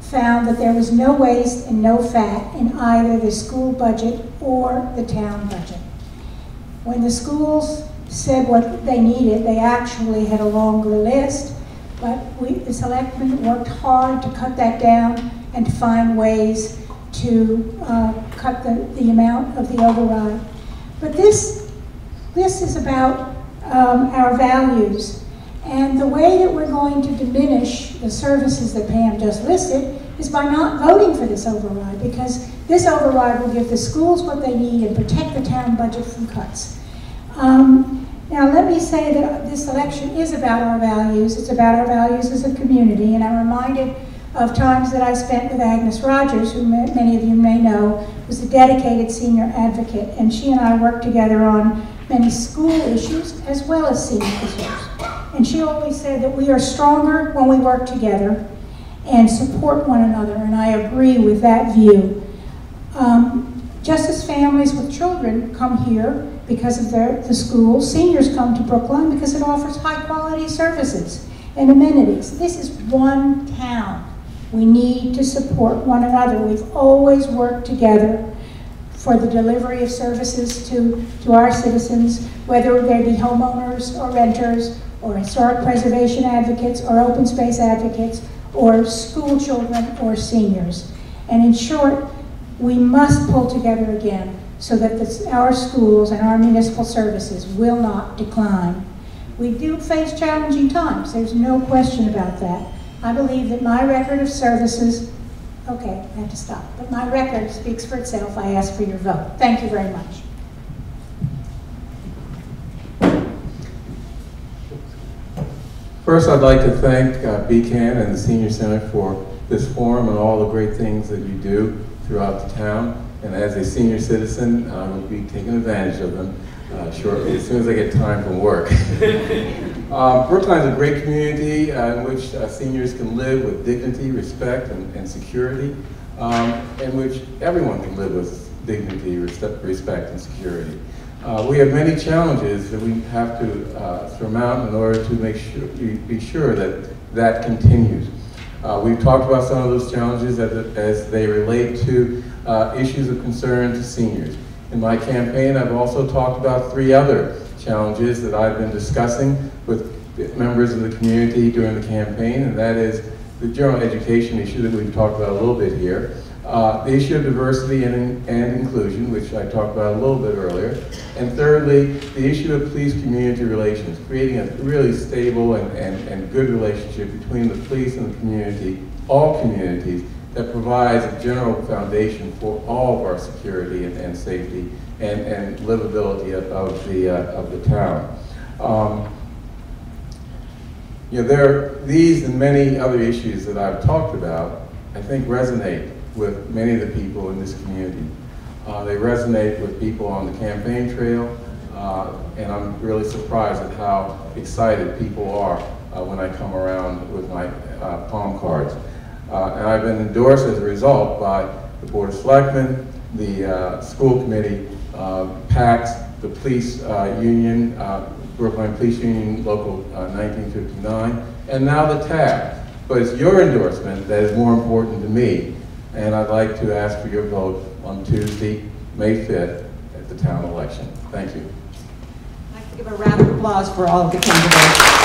found that there was no waste and no fat in either the school budget or the town budget. When the schools said what they needed, they actually had a longer list, but the selectmen worked hard to cut that down and to find ways to cut the amount of the override. But this is about our values. And the way that we're going to diminish the services that Pam just listed is by not voting for this override, because this override will give the schools what they need and protect the town budget from cuts. Now let me say that this election is about our values. It's about our values as a community, and I'm reminded of times that I spent with Agnes Rogers, who many of you may know was a dedicated senior advocate, and she and I worked together on many school issues as well as senior issues. And she always said that we are stronger when we work together and support one another, and I agree with that view. Just as families with children come here because of the schools, seniors come to Brookline because it offers high quality services and amenities. This is one town. We need to support one another. We've always worked together for the delivery of services to our citizens, whether they be homeowners or renters, or historic preservation advocates, or open space advocates, or school children, or seniors. And in short, we must pull together again so that our schools and our municipal services will not decline. We do face challenging times, there's no question about that. I believe that my record of services, okay, I have to stop, but my record speaks for itself. I ask for your vote. Thank you very much. First, I'd like to thank BCAN and the Senior Center for this forum and all the great things that you do throughout the town. And as a senior citizen, I will be taking advantage of them shortly, as soon as I get time from work. Brookline is a great community in which seniors can live with dignity, respect, and security, in which everyone can live with dignity, respect, and security. We have many challenges that we have to surmount in order to be sure that that continues. We've talked about some of those challenges as they relate to issues of concern to seniors. In my campaign, I've also talked about 3 other challenges that I've been discussing with members of the community during the campaign, and that is the general education issue that we've talked about a little bit here, the issue of diversity and inclusion, which I talked about a little bit earlier, and thirdly, the issue of police-community relations, creating a really stable and good relationship between the police and the community, all communities, that provides a general foundation for all of our security and safety and livability of the town. These and many other issues that I've talked about, I think resonate with many of the people in this community. They resonate with people on the campaign trail, and I'm really surprised at how excited people are when I come around with my palm cards. And I've been endorsed as a result by the Board of Selectmen, the school committee, PACS, the police union, Brookline Police Union Local 1959, and now the TAB. But it's your endorsement that is more important to me, and I'd like to ask for your vote on Tuesday, May 5th, at the town election. Thank you. I'd like to give a round of applause for all of the candidates.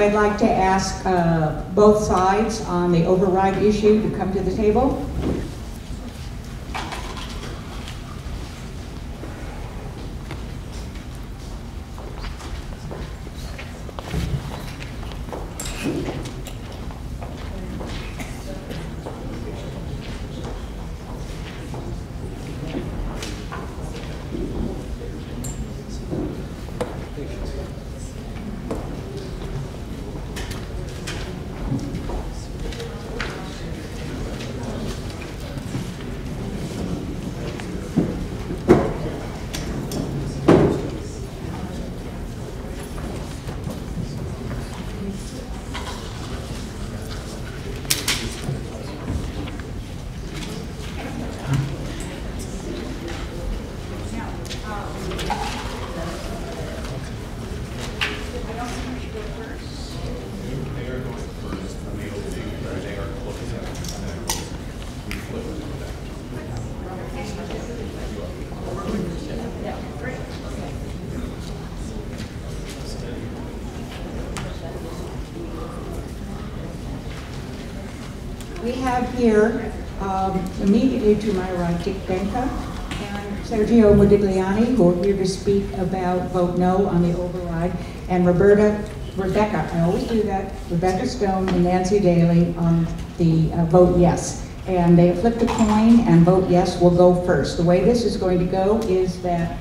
I'd like to ask both sides on the override issue to come to the table. We have here, immediately to my right, Dick Benka and Sergio Modigliani, who are here to speak about vote no on the override, and Rebecca, I always do that, Rebecca Stone and Nancy Daly on the vote yes. And they flip the coin, and vote yes will go first. The way this is going to go is that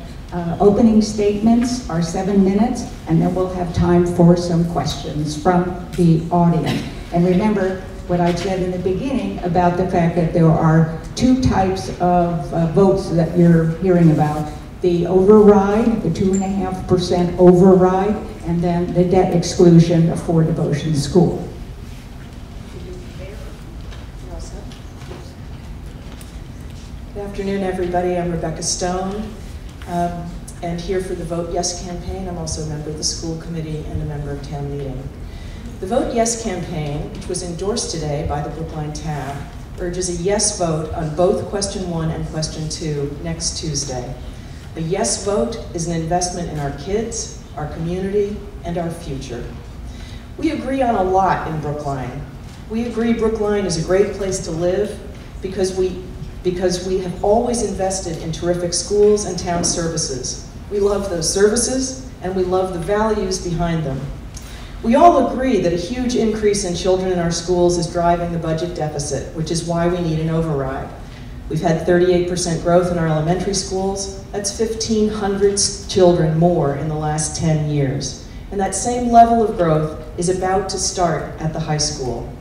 opening statements are 7 minutes, and then we'll have time for some questions from the audience. And remember what I said in the beginning about the fact that there are 2 types of votes that you're hearing about. The override, the 2.5% override, and then the debt exclusion for devotion school. Good afternoon, everybody. I'm Rebecca Stone. and here for the Vote Yes campaign. I'm also a member of the school committee and a member of town meeting. The Vote Yes campaign, which was endorsed today by the Brookline tab, urges a yes vote on both question 1 and question 2 next Tuesday. A yes vote is an investment in our kids, our community, and our future. We agree on a lot in Brookline. We agree Brookline is a great place to live because we have always invested in terrific schools and town services. We love those services and we love the values behind them. We all agree that a huge increase in children in our schools is driving the budget deficit, which is why we need an override. We've had 38% growth in our elementary schools. That's 1,500 children more in the last 10 years. And that same level of growth is about to start at the high school.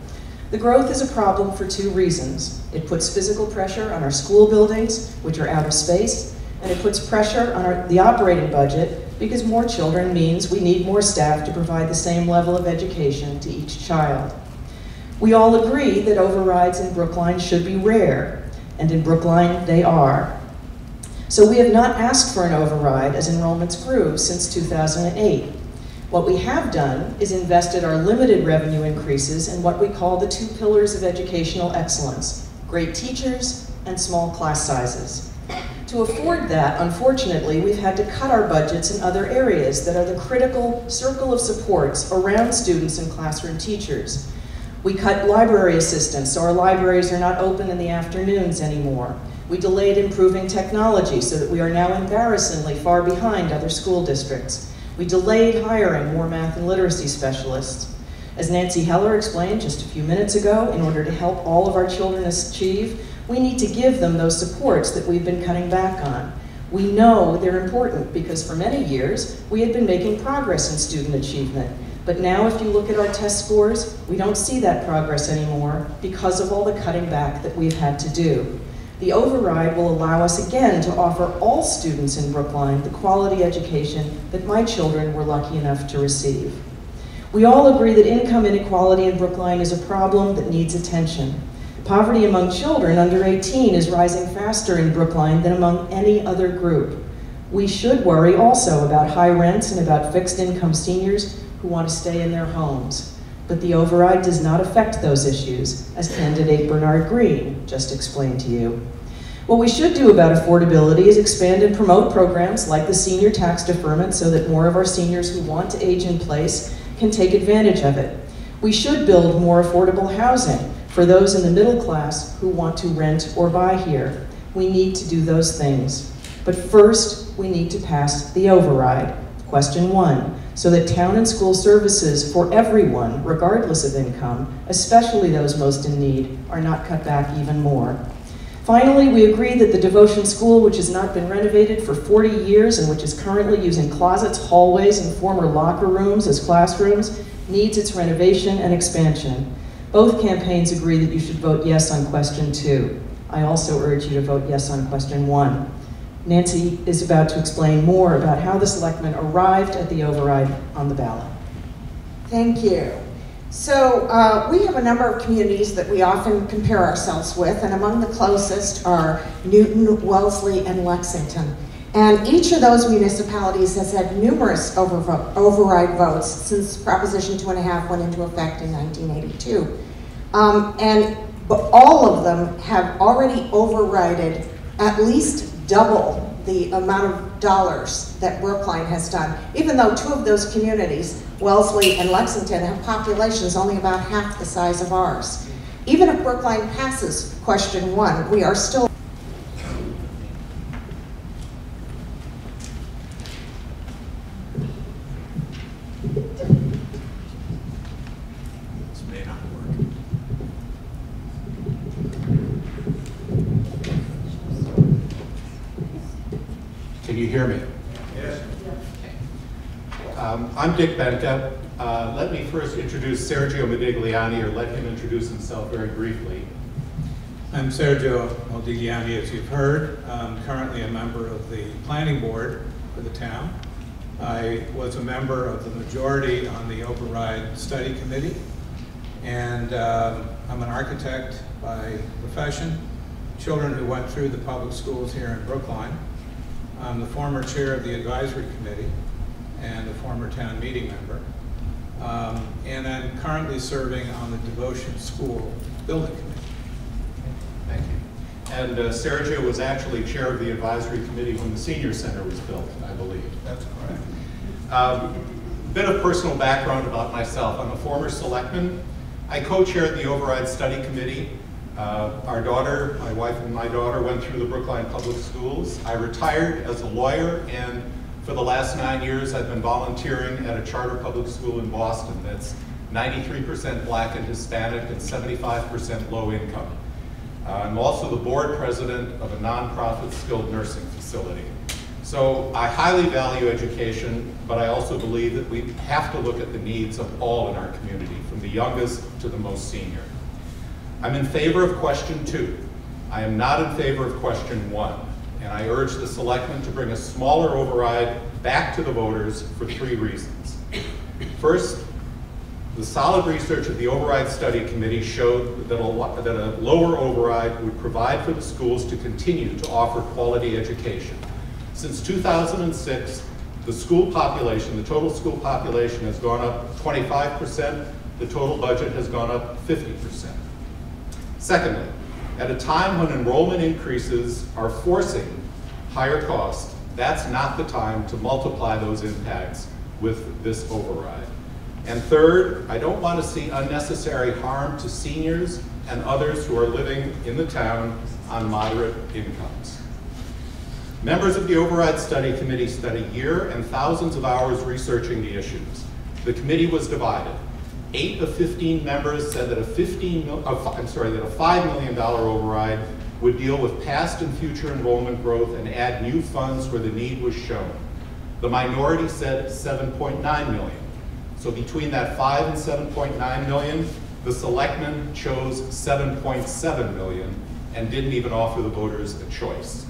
The growth is a problem for 2 reasons. It puts physical pressure on our school buildings, which are out of space, and it puts pressure on the operating budget because more children means we need more staff to provide the same level of education to each child. We all agree that overrides in Brookline should be rare, and in Brookline they are. So we have not asked for an override as enrollments grew since 2008. What we have done is invested our limited revenue increases in what we call the 2 pillars of educational excellence: great teachers and small class sizes. To afford that, unfortunately, we've had to cut our budgets in other areas that are the critical circle of supports around students and classroom teachers. We cut library assistants, so our libraries are not open in the afternoons anymore. We delayed improving technology so that we are now embarrassingly far behind other school districts. We delayed hiring more math and literacy specialists. As Nancy Heller explained just a few minutes ago, in order to help all of our children achieve, we need to give them those supports that we've been cutting back on. We know they're important because for many years, we had been making progress in student achievement. But now if you look at our test scores, we don't see that progress anymore because of all the cutting back that we've had to do. The override will allow us again to offer all students in Brookline the quality education that my children were lucky enough to receive. We all agree that income inequality in Brookline is a problem that needs attention. Poverty among children under 18 is rising faster in Brookline than among any other group. We should worry also about high rents and about fixed income seniors who want to stay in their homes. But the override does not affect those issues, as candidate Bernard Green just explained to you. What we should do about affordability is expand and promote programs like the senior tax deferment so that more of our seniors who want to age in place can take advantage of it. We should build more affordable housing for those in the middle class who want to rent or buy here. We need to do those things. But first, we need to pass the override, question 1, so that town and school services for everyone, regardless of income, especially those most in need, are not cut back even more. Finally, we agree that the Devotion School, which has not been renovated for 40 years and which is currently using closets, hallways, and former locker rooms as classrooms, needs its renovation and expansion. Both campaigns agree that you should vote yes on question 2. I also urge you to vote yes on question 1. Nancy is about to explain more about how the selectmen arrived at the override on the ballot. Thank you. So we have a number of communities that we often compare ourselves with, and among the closest are Newton, Wellesley, and Lexington. And each of those municipalities has had numerous override votes since Proposition 2.5 went into effect in 1982. But all of them have already overrided at least double the amount of dollars that Brookline has done, even though 2 of those communities, Wellesley and Lexington, have populations only about half the size of ours. Even if Brookline passes question 1, we are still Can you hear me? Yes. I'm Dick Benka. Let me first introduce Sergio Modigliani, or let him introduce himself very briefly. I'm Sergio Modigliani, as you've heard. I'm currently a member of the planning board for the town. I was a member of the majority on the override study committee, and I'm an architect by profession. Children who went through the public schools here in Brookline. I'm the former chair of the advisory committee and the former town meeting member. And I'm currently serving on the Devotion School Building Committee. Thank you. And Sergio was actually chair of the advisory committee when the senior center was built, I believe. That's correct. Bit of personal background about myself. I'm a former selectman. I co-chaired the override study committee. Our daughter, my wife and my daughter, went through the Brookline Public Schools. I retired as a lawyer, and for the last 9 years I've been volunteering at a charter public school in Boston that's 93% black and Hispanic and 75% low income. I'm also the board president of a nonprofit skilled nursing facility. So I highly value education, but I also believe that we have to look at the needs of all in our community, from the youngest to the most senior. I'm in favor of question 2. I am not in favor of question 1, and I urge the selectmen to bring a smaller override back to the voters for 3 reasons. First, the solid research of the Override Study Committee showed that a lower override would provide for the schools to continue to offer quality education. Since 2006, the school population, the total school population has gone up 25%, the total budget has gone up 50%. Secondly, at a time when enrollment increases are forcing higher costs, that's not the time to multiply those impacts with this override. And third, I don't want to see unnecessary harm to seniors and others who are living in the town on moderate incomes. Members of the Override Study Committee spent a year and thousands of hours researching the issues. The committee was divided. 8 of 15 members said that a $5 million override would deal with past and future enrollment growth and add new funds where the need was shown. The minority said 7.9 million. So between that 5 and 7.9 million, the selectmen chose 7.7 million and didn't even offer the voters a choice.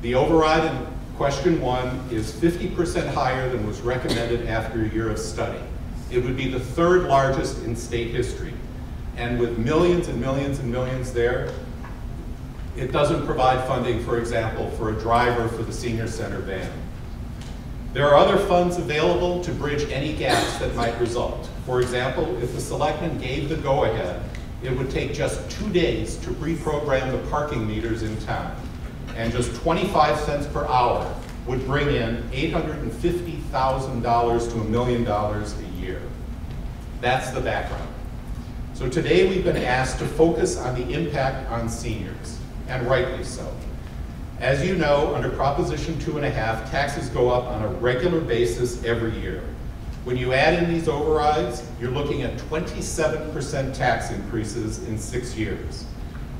The override in question 1 is 50% higher than was recommended after a year of study. It would be the 3rd largest in state history. And with millions and millions and millions there, it doesn't provide funding, for example, for a driver for the senior center van. There are other funds available to bridge any gaps that might result. For example, if the selectmen gave the go-ahead, it would take just 2 days to reprogram the parking meters in town. And just 25 cents per hour would bring in $850,000 to $1 million a year. That's the background. So today we've been asked to focus on the impact on seniors, and rightly so. As you know, under Proposition 2.5, taxes go up on a regular basis every year. When you add in these overrides, you're looking at 27% tax increases in 6 years.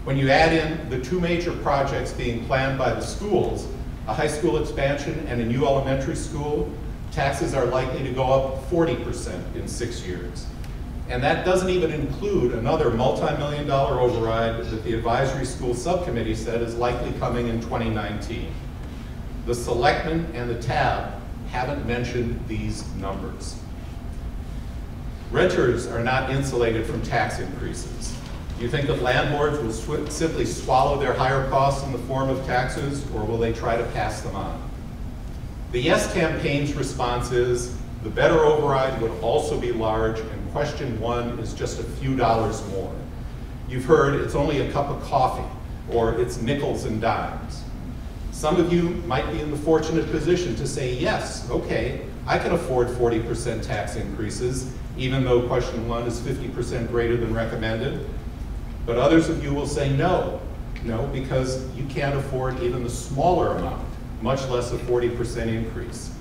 When you add in the 2 major projects being planned by the schools, a high school expansion and a new elementary school, taxes are likely to go up 40% in 6 years. And that doesn't even include another multi-million-dollar override that the Advisory School Subcommittee said is likely coming in 2019. The selectmen and the TAB haven't mentioned these numbers. Renters are not insulated from tax increases. Do you think that landlords will simply swallow their higher costs in the form of taxes, or will they try to pass them on? The Yes campaign's response is, the better override would also be large, and question 1 is just a few dollars more. You've heard it's only a cup of coffee, or it's nickels and dimes. Some of you might be in the fortunate position to say, yes, okay, I can afford 40% tax increases, even though question 1 is 50% greater than recommended. But others of you will say no, because you can't afford even the smaller amount, much less a 40% increase.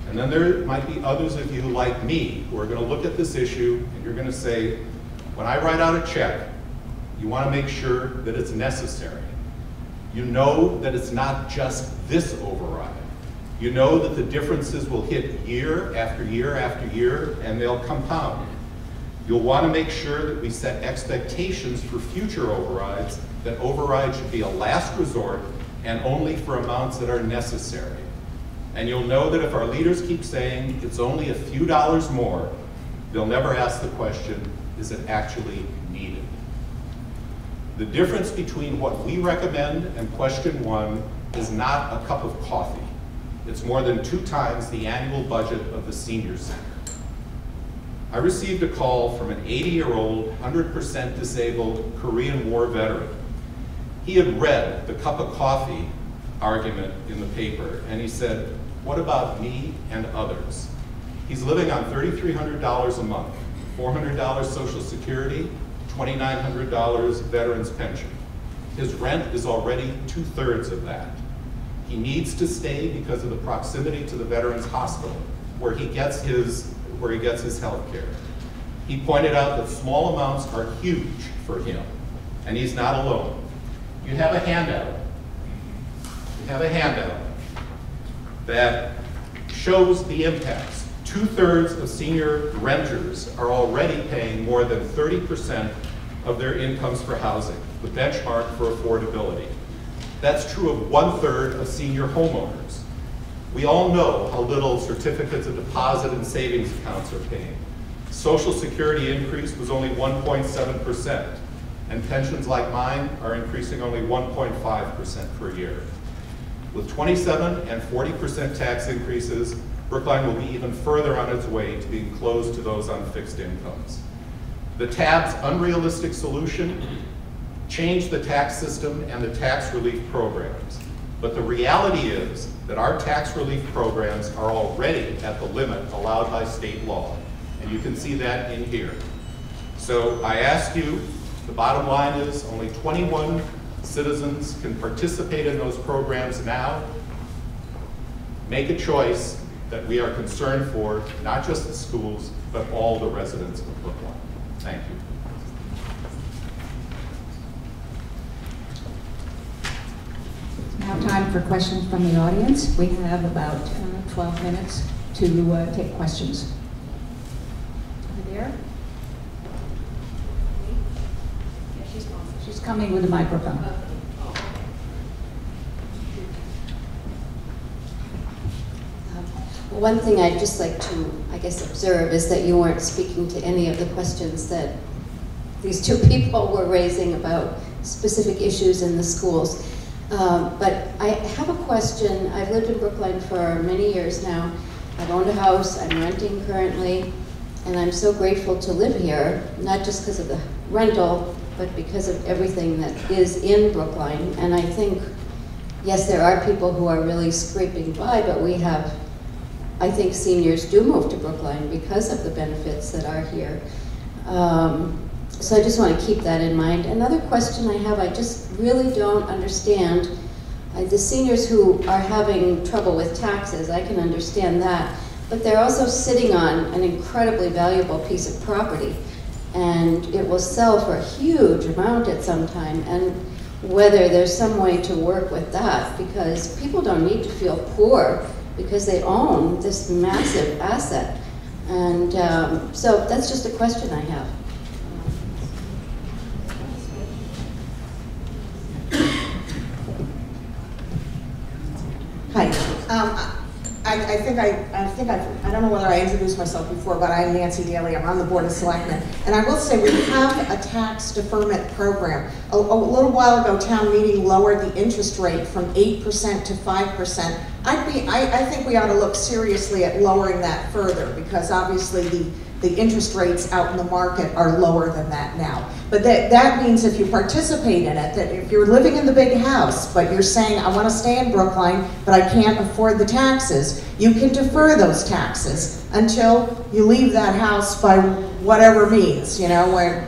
And then there might be others of you like me who are going to look at this issue and you're going to say, when I write out a check, you want to make sure that it's necessary. You know that it's not just this override. You know that the differences will hit year after year after year, and they'll compound. You'll want to make sure that we set expectations for future overrides, that overrides should be a last resort and only for amounts that are necessary. And you'll know that if our leaders keep saying it's only a few dollars more, they'll never ask the question, is it actually needed? The difference between what we recommend and question 1 is not a cup of coffee. It's more than 2 times the annual budget of the senior center. I received a call from an 80-year-old, 100% disabled Korean War veteran. He had read the cup of coffee argument in the paper, and he said, "What about me and others?" He's living on $3,300 a month, $400 Social Security, $2,900 veterans pension. His rent is already 2/3 of that. He needs to stay because of the proximity to the Veterans Hospital, where he gets his health care. He pointed out that small amounts are huge for him, and he's not alone. You have a handout. You have a handout that shows the impacts. 2/3 of senior renters are already paying more than 30% of their incomes for housing, the benchmark for affordability. That's true of 1/3 of senior homeowners. We all know how little certificates of deposit and savings accounts are paying. Social Security increase was only 1.7%, and pensions like mine are increasing only 1.5% per year. With 27% and 40% tax increases, Brookline will be even further on its way to being closed to those on fixed incomes. The TAB's unrealistic solution changed the tax system and the tax relief programs. But the reality is that our tax relief programs are already at the limit allowed by state law. And you can see that in here. So I ask you, the bottom line is only 21 citizens can participate in those programs now. Make a choice that we are concerned for, not just the schools, but all the residents of Brookline. Thank you. Now time for questions from the audience. We have about 12 minutes to take questions. Over there. Yeah, she's coming with a microphone. One thing I'd just like to, I guess, observe is that you weren't speaking to any of the questions that these 2 people were raising about specific issues in the schools. But I have a question. I've lived in Brookline for many years now. I've owned a house, I'm renting currently, and I'm so grateful to live here, not just because of the rental, but because of everything that is in Brookline. And I think, yes, there are people who are really scraping by, but we have, I think seniors do move to Brookline because of the benefits that are here. So I just want to keep that in mind. Another question I have, I just really don't understand. The seniors who are having trouble with taxes, I can understand that, but they're also sitting on an incredibly valuable piece of property, and it will sell for a huge amount at some time, and whether there's some way to work with that, because people don't need to feel poor because they own this massive asset. And so that's just a question I have. Hi. I don't know whether I introduced myself before, but I'm Nancy Daly. I'm on the Board of Selectmen. And I will say we have a tax deferment program. A little while ago, town meeting lowered the interest rate from 8% to 5%. I think we ought to look seriously at lowering that further, because obviously the interest rates out in the market are lower than that now. But that means if you participate in it, that if you're living in the big house, but you're saying, I want to stay in Brookline, but I can't afford the taxes, you can defer those taxes until you leave that house by whatever means, you know, where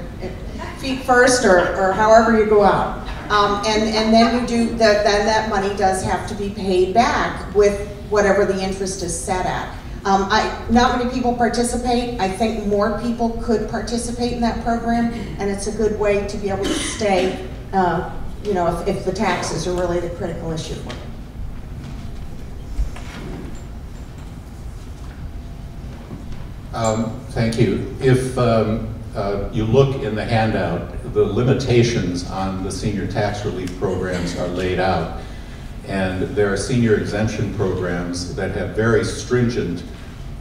feet first or however you go out. And then you do, then that money does have to be paid back with whatever the interest is set at. Not many people participate. I think more people could participate in that program, and it's a good way to be able to stay, you know, if the taxes are really the critical issue. Thank you. If you look in the handout, the limitations on the senior tax relief programs are laid out. And there are senior exemption programs that have very stringent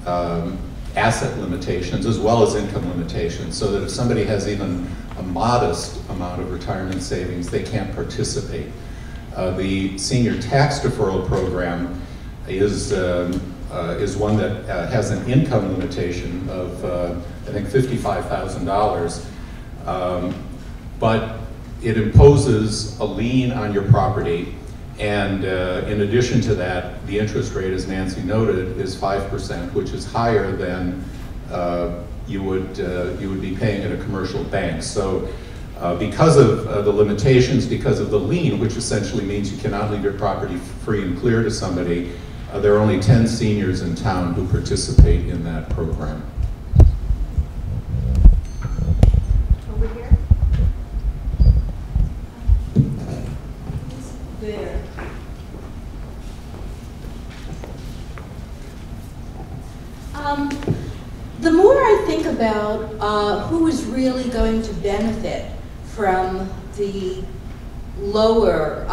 asset limitations as well as income limitations, so that if somebody has even a modest amount of retirement savings, they can't participate. The senior tax deferral program is one that has an income limitation of, I think, $55,000, but it imposes a lien on your property, and in addition to that, the interest rate, as Nancy noted, is 5%, which is higher than you would be paying at a commercial bank. So because of the limitations, because of the lien, which essentially means you cannot leave your property free and clear to somebody, there are only 10 seniors in town who participate in that program. Over here? There. The more I think about who is really going to benefit from the lower,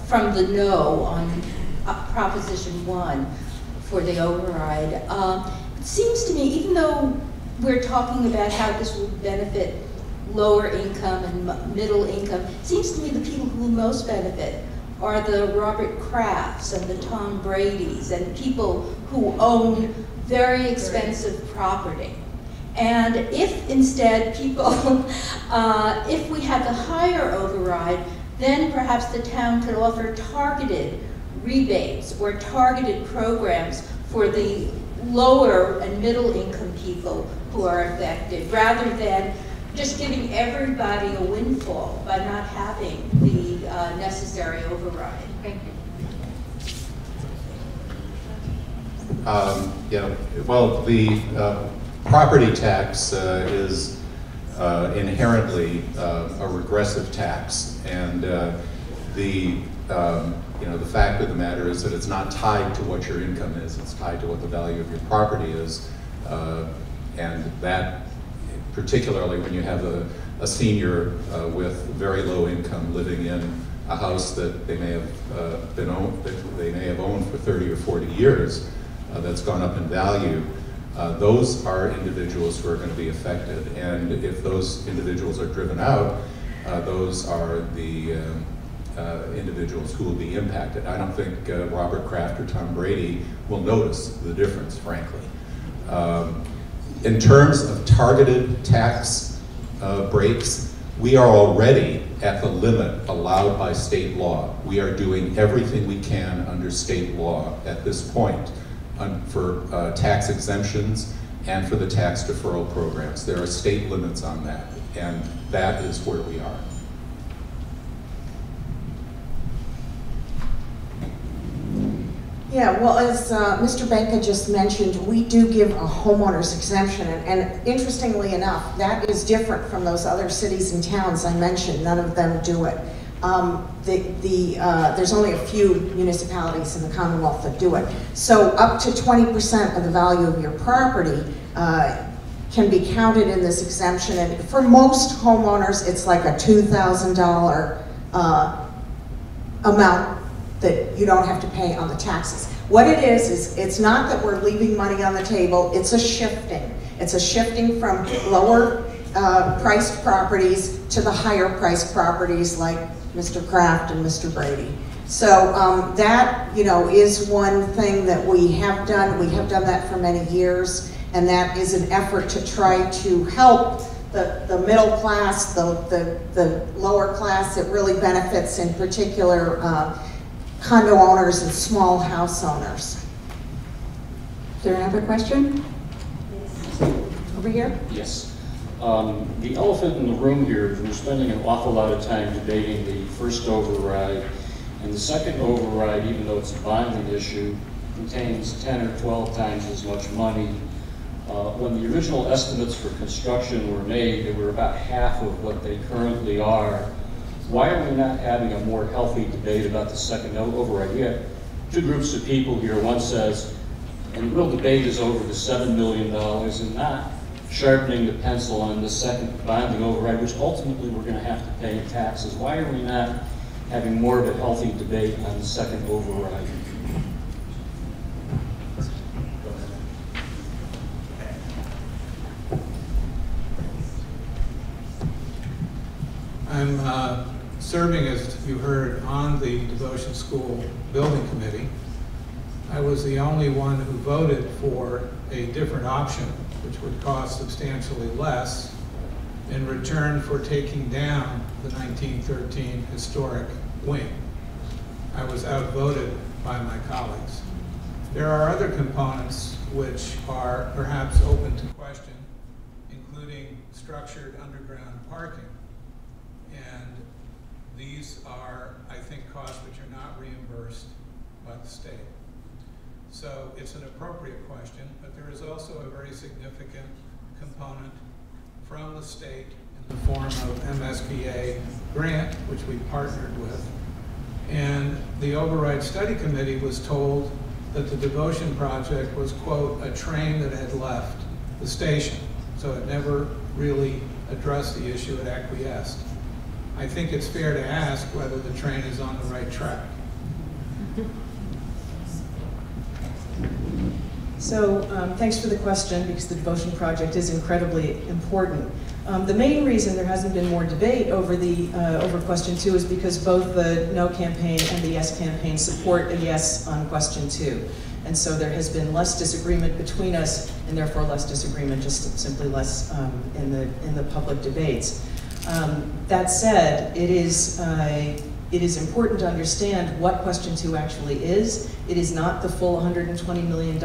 from the no on Proposition 1 for the override, it seems to me, even though we're talking about how this will benefit lower income and middle income, it seems to me the people who will most benefit are the Robert Krafts and the Tom Bradys and people who own very expensive property. And if instead people, if we had the higher override, then perhaps the town could offer targeted rebates or targeted programs for the lower and middle income people who are affected, rather than just giving everybody a windfall by not having the necessary override. Thank you. Yeah, well, the property tax is inherently a regressive tax, and the fact of the matter is that it's not tied to what your income is, it's tied to what the value of your property is, and that, particularly when you have a senior with very low income living in a house that they may have owned for 30 or 40 years, that's gone up in value. Those are individuals who are going to be affected, and if those individuals are driven out, those are the individuals who will be impacted. I don't think Robert Kraft or Tom Brady will notice the difference, frankly. In terms of targeted tax breaks, we are already at the limit allowed by state law. We are doing everything we can under state law at this point for tax exemptions and for the tax deferral programs. There are state limits on that, and that is where we are. Yeah, well, as Mr. Benka just mentioned, we do give a homeowner's exemption, and interestingly enough, that is different from those other cities and towns I mentioned. None of them do it. There's only a few municipalities in the Commonwealth that do it. So up to 20% of the value of your property can be counted in this exemption, and for most homeowners, it's like a $2,000 amount that you don't have to pay on the taxes. What it is it's not that we're leaving money on the table, it's a shifting. It's a shifting from lower priced properties to the higher priced properties like Mr. Kraft and Mr. Brady. So that, is one thing that we have done. We have done that for many years, and that is an effort to try to help the middle class, the lower class. It really benefits in particular condo owners and small house owners. Is there another question? Yes. Over here? Yes. The elephant in the room here is we're spending an awful lot of time debating the first override, and the second override, even though it's a bonding issue, contains 10 or 12 times as much money. When the original estimates for construction were made, they were about half of what they currently are. Why are we not having a more healthy debate about the second override? We have two groups of people here. One says, and the real debate is over the $7 million and not sharpening the pencil on the second bonding override, which ultimately we're going to have to pay in taxes. Why are we not having more of a healthy debate on the second override? I'm serving, as you heard, on the Devotion School Building Committee, I was the only one who voted for a different option, which would cost substantially less in return for taking down the 1913 historic wing. I was outvoted by my colleagues. There are other components which are perhaps open to question, including structured underground parking. And these are, I think, costs which are not reimbursed by the state. So it's an appropriate question, but there is also a very significant component from the state in the form of MSBA grant, which we partnered with. And the Override Study Committee was told that the Devotion Project was, quote, a train that had left the station. So it never really addressed the issue, it acquiesced. I think it's fair to ask whether the train is on the right track. So thanks for the question, because the Devotion Project is incredibly important. The main reason there hasn't been more debate over over question 2 is because both the No campaign and the Yes campaign support a yes on question 2. And so there has been less disagreement between us, and therefore less disagreement, just simply less in the public debates. That said, it is important to understand what question 2 actually is. It is not the full $120 million.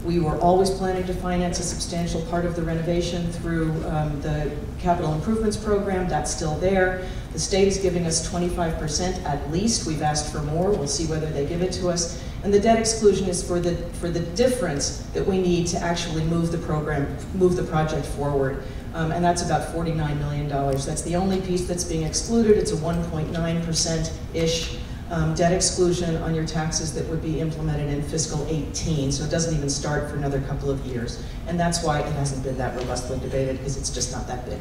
We were always planning to finance a substantial part of the renovation through the capital improvements program. That's still there. The state is giving us 25% at least. We've asked for more. We'll see whether they give it to us. And the debt exclusion is for the difference that we need to actually move the project forward. And that's about $49 million. That's the only piece that's being excluded. It's a 1.9%-ish debt exclusion on your taxes that would be implemented in fiscal 18. So it doesn't even start for another couple of years. And that's why it hasn't been that robustly debated, because it's just not that big.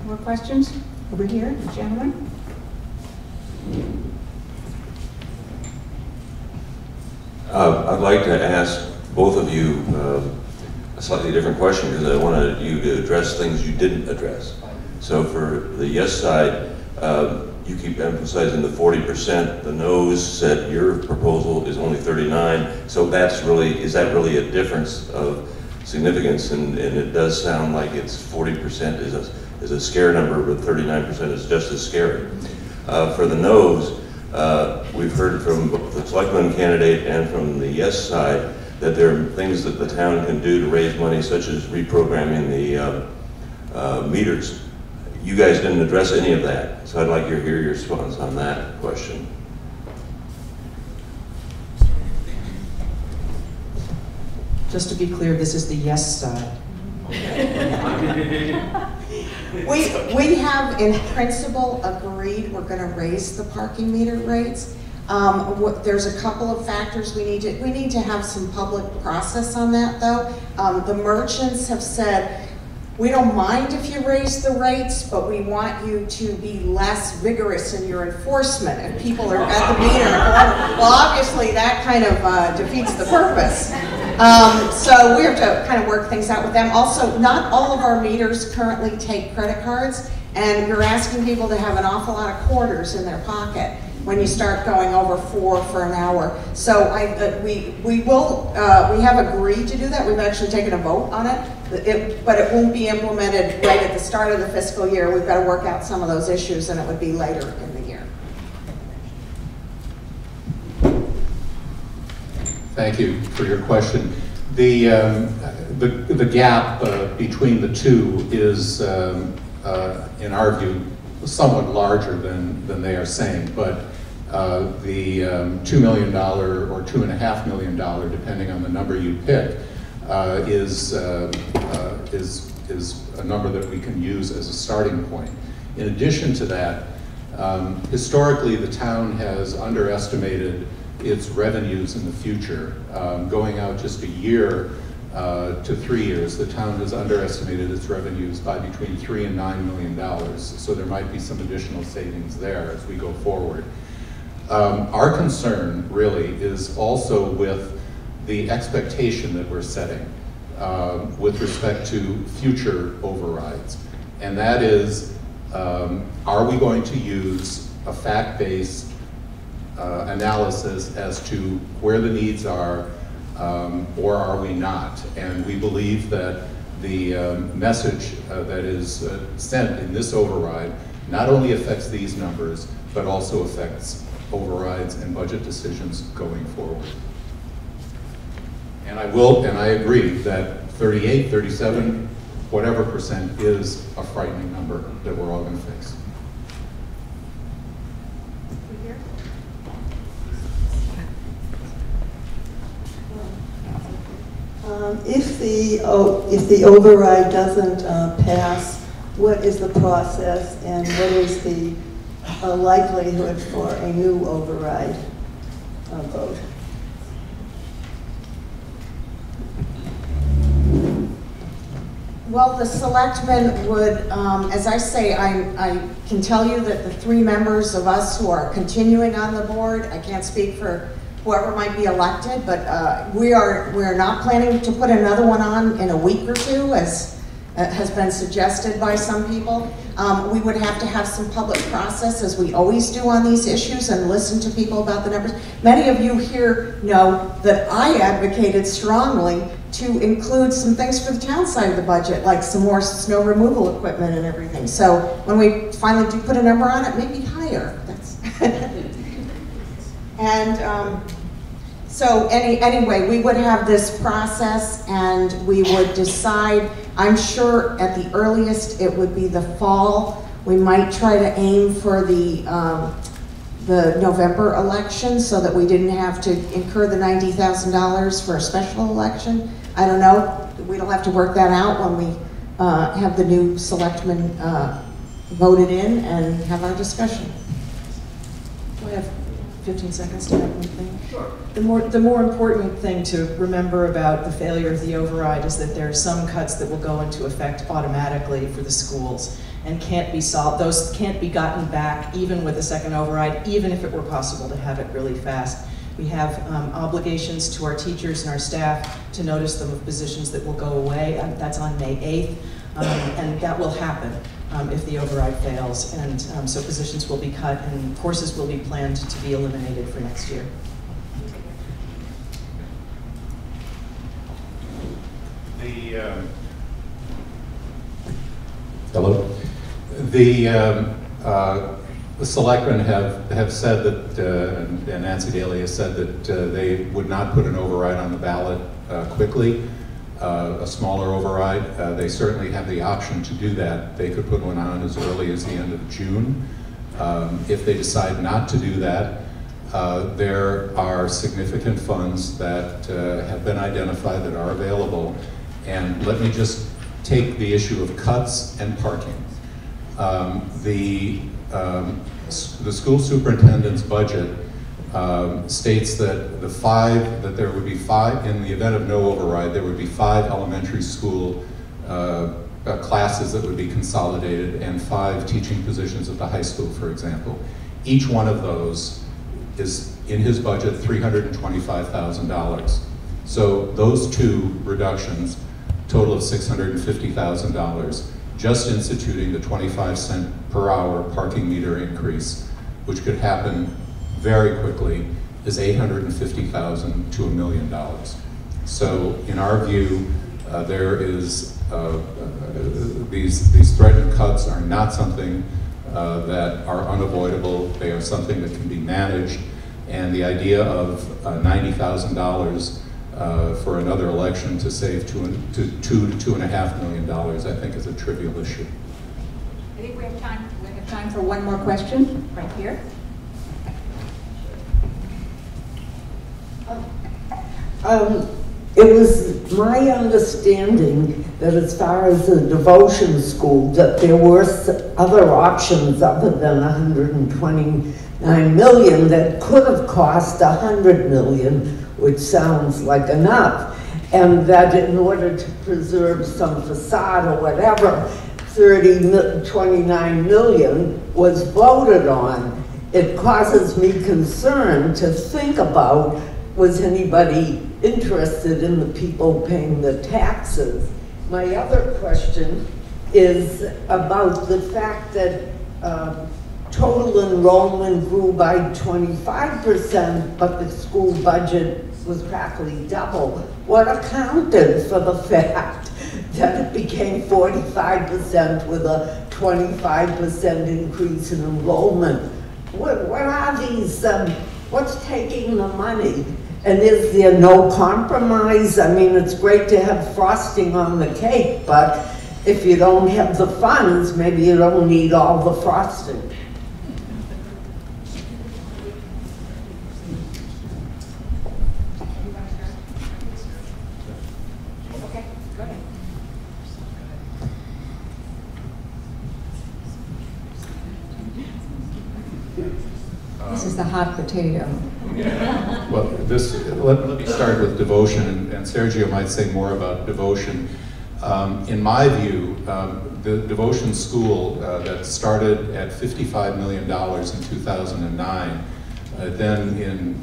More questions? Over here, the gentleman. I'd like to ask both of you a slightly different question, because I wanted you to address things you didn't address. So for the yes side, you keep emphasizing the 40%. The no's said your proposal is only 39. So that's really, is that really a difference of significance? And it does sound like it's 40% is a scare number, but 39% is just as scary. For the no's, we've heard from both the selectman candidate and from the yes side that there are things that the town can do to raise money, such as reprogramming the meters. You guys didn't address any of that, so I'd like to hear your response on that question. Just to be clear, this is the yes side. We have in principle agreed we're going to raise the parking meter rates. There's a couple of factors we need to have some public process on that, though. The merchants have said, we don't mind if you raise the rates, but we want you to be less vigorous in your enforcement if people are at the meter. Well, obviously that kind of defeats the purpose. So we have to kind of work things out with them. Also, not all of our meters currently take credit cards, and you're asking people to have an awful lot of quarters in their pocket when you start going over 4 for an hour. So we have agreed to do that. We've actually taken a vote on it, but it won't be implemented right at the start of the fiscal year. We've got to work out some of those issues, and it would be later in the year. Thank you for your question. The gap between the two is, in our view, somewhat larger than they are saying, but the $2 million or $2.5 million, depending on the number you pick, is a number that we can use as a starting point. In addition to that, historically the town has underestimated its revenues in the future. Going out just a year to 3 years, the town has underestimated its revenues by between $3 and $9 million. So there might be some additional savings there as we go forward. Our concern really is also with the expectation that we're setting with respect to future overrides. And that is, are we going to use a fact-based analysis as to where the needs are, or are we not. And we believe that the message that is sent in this override not only affects these numbers, but also affects overrides and budget decisions going forward. And I agree that 38, 37, whatever percent is a frightening number that we're all going to face. If the override doesn't pass, what is the process and what is the likelihood for a new override vote? Well, the selectmen would, as I say, I can tell you that the 3 members of us who are continuing on the board, I can't speak for whoever might be elected, but we're not planning to put another one on in a week or 2, as has been suggested by some people. We would have to have some public process, as we always do on these issues, and listen to people about the numbers. Many of you here know that I advocated strongly to include some things for the town side of the budget, like some more snow removal equipment and everything. So when we finally do put a number on it, maybe higher. That's and so anyway, we would have this process and we would decide. I'm sure at the earliest it would be the fall. We might try to aim for the November election so that we didn't have to incur the $90,000 for a special election. I don't know. We'll have to work that out when we have the new selectmen voted in and have our discussion. Do I have 15 seconds to add one thing? Sure. The more important thing to remember about the failure of the override is that there are some cuts that will go into effect automatically for the schools and can't be solved. Those can't be gotten back even with a second override, even if it were possible to have it really fast. We have obligations to our teachers and our staff to notice them of positions that will go away. That's on May 8th, and that will happen if the override fails. And so positions will be cut and courses will be planned to be eliminated for next year. Hello? The selectmen have said that, and Nancy Daly has said that they would not put an override on the ballot quickly, a smaller override. They certainly have the option to do that. They could put one on as early as the end of June. If they decide not to do that, there are significant funds that have been identified that are available. And let me just take the issue of cuts and parking. The school superintendent's budget states that there would be 5, in the event of no override, there would be 5 elementary school classes that would be consolidated and 5 teaching positions at the high school, for example. Each one of those is, in his budget, $325,000. So those 2 reductions, total of $650,000, just instituting the 25-cent per hour parking meter increase, which could happen very quickly, is $850,000 to $1 million. So in our view, there is these threatened cuts are not something that are unavoidable. They are something that can be managed, and the idea of $90,000 for another election to save $2 to $2.5 million, I think, is a trivial issue. I think we have time. We have time for one more question, right here. It was my understanding that as far as the devotion school, that there were other options other than $129 million that could have cost $100 million, which sounds like enough, and that in order to preserve some facade or whatever, $29 million was voted on. It causes me concern to think about, was anybody interested in the people paying the taxes? My other question is about the fact that total enrollment grew by 25%, but the school budget was practically double. What accounted for the fact that it became 45% with a 25% increase in enrollment? What are these, what's taking the money? And is there no compromise? I mean, it's great to have frosting on the cake, but if you don't have the funds, maybe you don't need all the frosting. This is the hot potato. Well, let me start with devotion, and Sergio might say more about devotion. In my view, the devotion school that started at $55 million in 2009, then in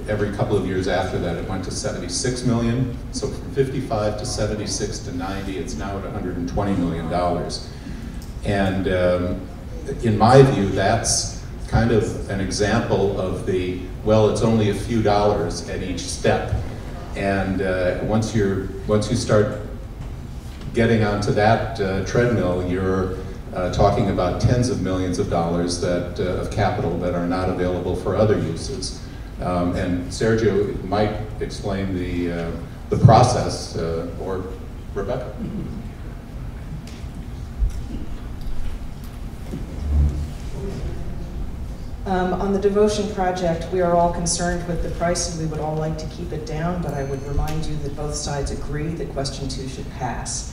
every couple of years after that, it went to 76 million. So from 55 to 76 to 90, it's now at $120 million. And in my view, that's kind of an example of the, well, it's only a few dollars at each step. And once you start getting onto that treadmill, you're talking about tens of millions of dollars that, of capital that are not available for other uses. And Sergio might explain the process, or Rebecca. On the devotion project, we are all concerned with the price and we would all like to keep it down, but I would remind you that both sides agree that question 2 should pass.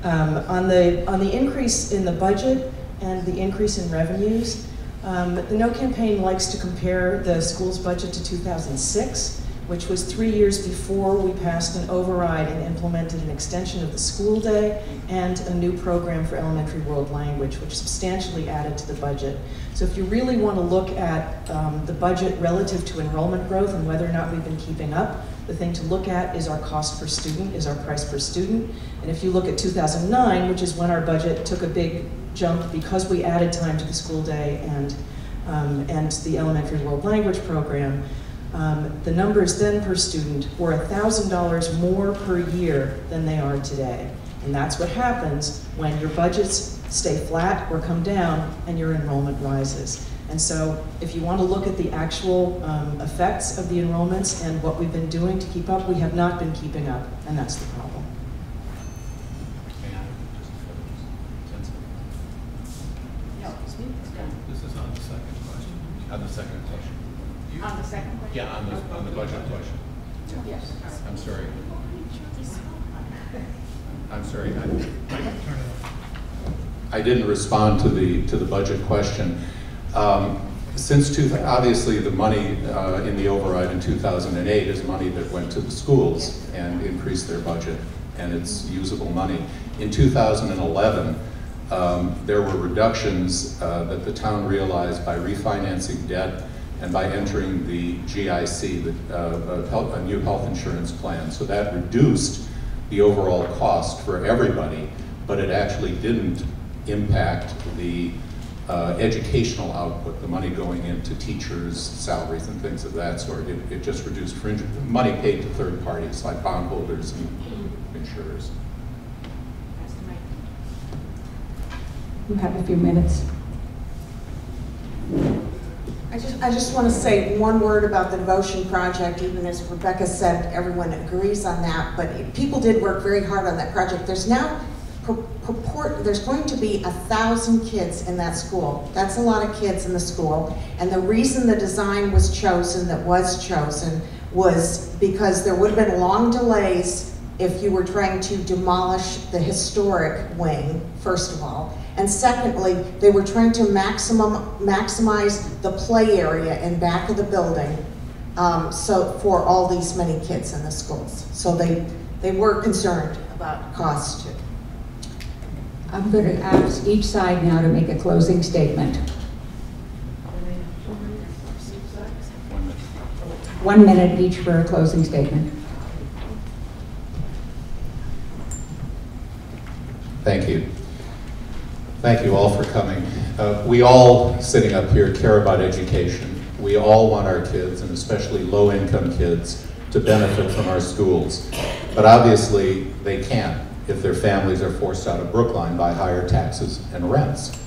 On the increase in the budget and the increase in revenues, the No campaign likes to compare the school's budget to 2006, which was 3 years before we passed an override and implemented an extension of the school day and a new program for elementary world language, which substantially added to the budget. So if you really want to look at the budget relative to enrollment growth and whether or not we've been keeping up, the thing to look at is our cost per student, is our price per student. And if you look at 2009, which is when our budget took a big jump because we added time to the school day and the elementary world language program, the numbers then per student were $1,000 more per year than they are today. And that's what happens when your budgets stay flat or come down and your enrollment rises. And so if you want to look at the actual effects of the enrollments and what we've been doing to keep up, we have not been keeping up, and that's the problem. This is on the second question. On the second question. On the second question? Yeah, on the budget question. Yes. I'm sorry. I'm sorry. I didn't respond to the budget question. Obviously the money in the override in 2008 is money that went to the schools and increased their budget, and it's usable money. In 2011, there were reductions that the town realized by refinancing debt and by entering the GIC, a new health insurance plan. So that reduced the overall cost for everybody, but it actually didn't impact the educational output, the money going into teachers' salaries and things of that sort. It just reduced fringe money paid to third parties like bondholders and insurers. You have a few minutes. I just want to say one word about the Devotion Project. Even as Rebecca said, everyone agrees on that, but people did work very hard on that project. There's now there's going to be 1,000 kids in that school. That's a lot of kids in the school. And the reason the design was chosen was because there would have been long delays if you were trying to demolish the historic wing, first of all. And secondly, they were trying to maximize the play area in back of the building so for all these many kids in the schools. So they were concerned about cost too. I'm going to ask each side now to make a closing statement. 1 minute each for a closing statement. Thank you. Thank you all for coming. We all sitting up here care about education. We all want our kids, and especially low-income kids, to benefit from our schools. But obviously, they can't if their families are forced out of Brookline by higher taxes and rents.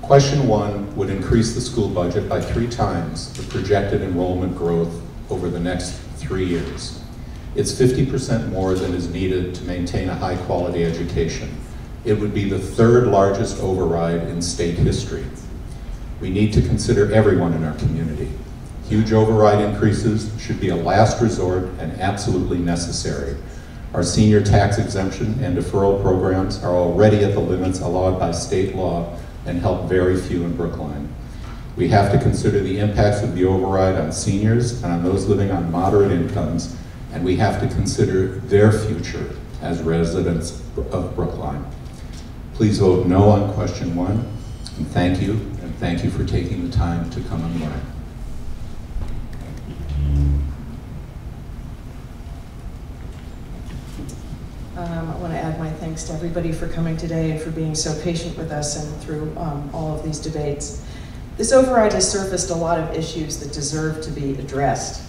Question 1 would increase the school budget by 3 times the projected enrollment growth over the next 3 years. It's 50% more than is needed to maintain a high-quality education. It would be the 3rd largest override in state history. We need to consider everyone in our community. Huge override increases should be a last resort and absolutely necessary. Our senior tax exemption and deferral programs are already at the limits allowed by state law and help very few in Brookline. We have to consider the impacts of the override on seniors and on those living on moderate incomes, and we have to consider their future as residents of Brookline. Please vote no on question 1, and thank you for taking the time to come and learn. I want to add my thanks to everybody for coming today and for being so patient with us and through all of these debates. This override has surfaced a lot of issues that deserve to be addressed.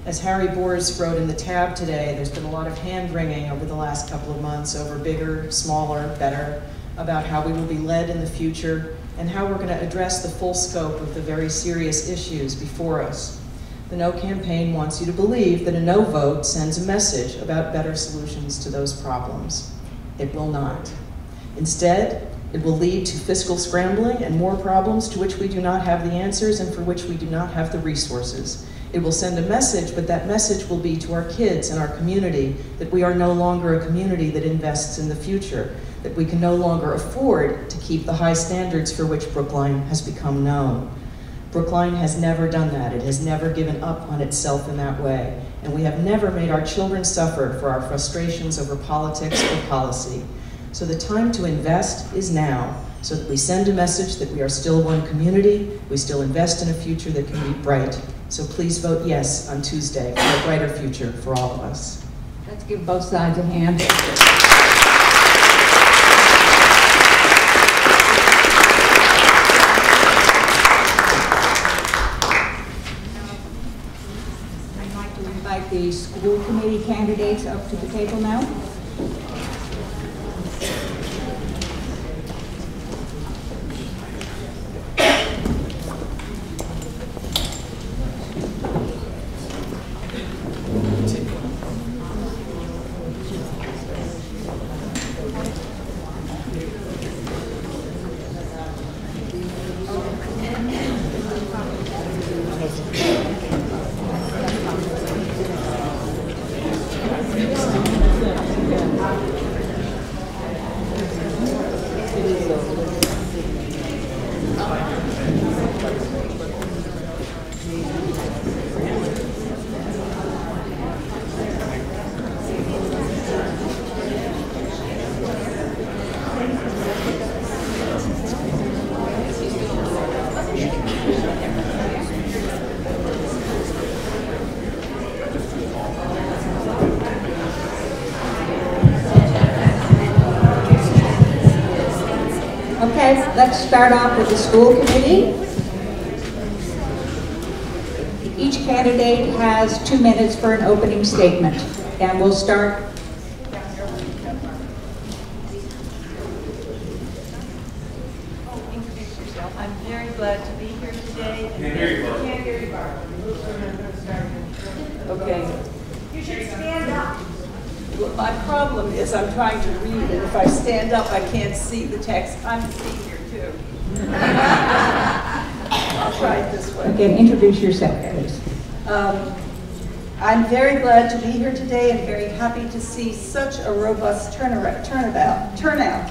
As Harry Bors wrote in the tab today, there's been a lot of hand-wringing over the last couple of months over bigger, smaller, better, about how we will be led in the future and how we're going to address the full scope of the very serious issues before us. The No campaign wants you to believe that a no vote sends a message about better solutions to those problems. It will not. Instead, it will lead to fiscal scrambling and more problems to which we do not have the answers and for which we do not have the resources. It will send a message, but that message will be to our kids and our community that we are no longer a community that invests in the future, that we can no longer afford to keep the high standards for which Brookline has become known. Brookline has never done that. It has never given up on itself in that way. And we have never made our children suffer for our frustrations over politics or policy. So the time to invest is now, so that we send a message that we are still one community, we still invest in a future that can be bright. So please vote yes on Tuesday for a brighter future for all of us. Let's give both sides a hand. The school committee candidates up to the table now. Okay, let's start off with the school committee. Each candidate has 2 minutes for an opening statement, and we'll start. I'm very glad to be here today. Can't hear you, Barbara. Okay. You should stand up. Well, my problem is I'm trying to read, and if I stand up, I can't see the text. I'm a senior, too. I'll try it this way. Okay, introduce yourself, please. I'm very glad to be here today and very happy to see such a robust turnout.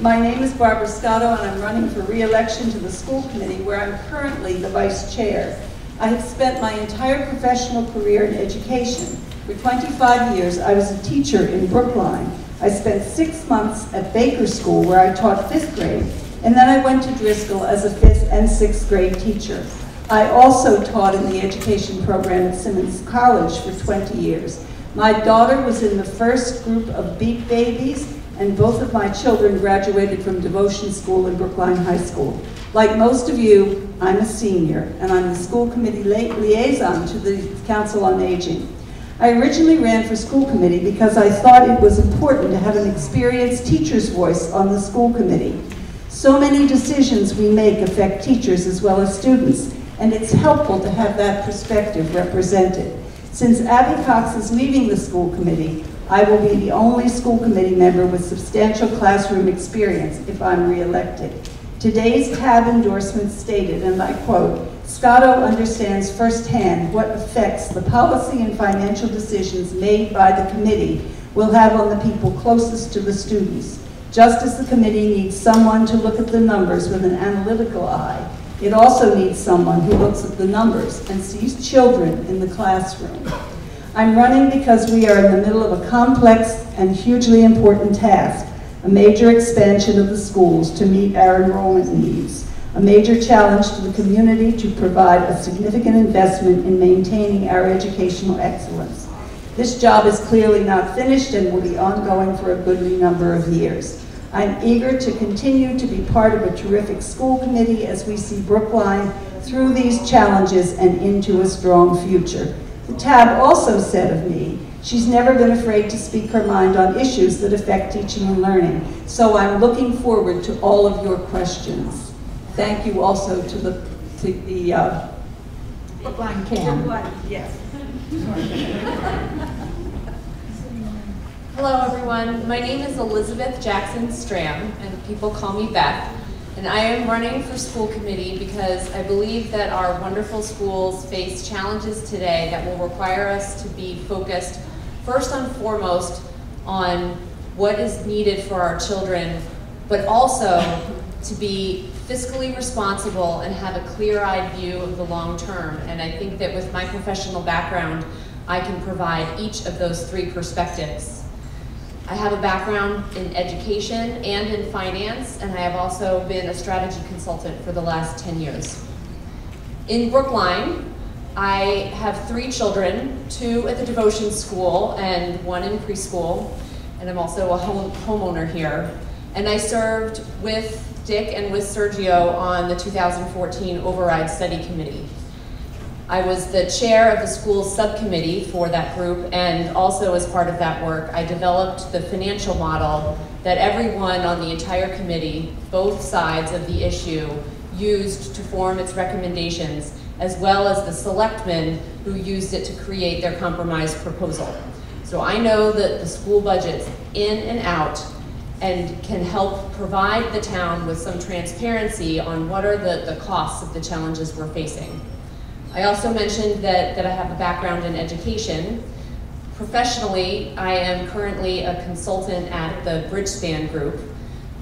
My name is Barbara Scotto, and I'm running for re-election to the school committee, where I'm currently the vice chair. I have spent my entire professional career in education. For 25 years, I was a teacher in Brookline. I spent 6 months at Baker School, where I taught 5th grade, and then I went to Driscoll as a 5th and 6th grade teacher. I also taught in the education program at Simmons College for 20 years. My daughter was in the first group of Beat Babies, and both of my children graduated from Devotion School in Brookline High School. Like most of you, I'm a senior, and I'm the school committee liaison to the Council on Aging. I originally ran for school committee because I thought it was important to have an experienced teacher's voice on the school committee. So many decisions we make affect teachers as well as students, and it's helpful to have that perspective represented. Since Abby Cox is leaving the school committee, I will be the only school committee member with substantial classroom experience if I'm re-elected. Today's tab endorsement stated, and I quote, "Scotto understands firsthand what effects the policy and financial decisions made by the committee will have on the people closest to the students. Just as the committee needs someone to look at the numbers with an analytical eye, it also needs someone who looks at the numbers and sees children in the classroom. I'm running because we are in the middle of a complex and hugely important task, a major expansion of the schools to meet our enrollment needs, a major challenge to the community to provide a significant investment in maintaining our educational excellence. This job is clearly not finished and will be ongoing for a goodly number of years. I'm eager to continue to be part of a terrific school committee as we see Brookline through these challenges and into a strong future." The tab also said of me, "She's never been afraid to speak her mind on issues that affect teaching and learning." So I'm looking forward to all of your questions. Thank you also to the Brookline CAM. Yes. Hello everyone, my name is Elizabeth Jackson Stram, and people call me Beth, and I am running for school committee because I believe that our wonderful schools face challenges today that will require us to be focused first and foremost on what is needed for our children, but also to be fiscally responsible and have a clear-eyed view of the long term. And I think that with my professional background, I can provide each of those three perspectives. I have a background in education and in finance, and I have also been a strategy consultant for the last 10 years. In Brookline, I have 3 children, 2 at the Devotion School and 1 in preschool, and I'm also a homeowner here. And I served with Dick and with Sergio on the 2014 Override Study Committee. I was the chair of the school's subcommittee for that group, and also as part of that work, I developed the financial model that everyone on the entire committee, both sides of the issue, used to form its recommendations, as well as the selectmen who used it to create their compromise proposal. So I know that the school budget's in and out, and can help provide the town with some transparency on what are the costs of the challenges we're facing. I also mentioned that I have a background in education. Professionally, I am currently a consultant at the Bridgespan Group,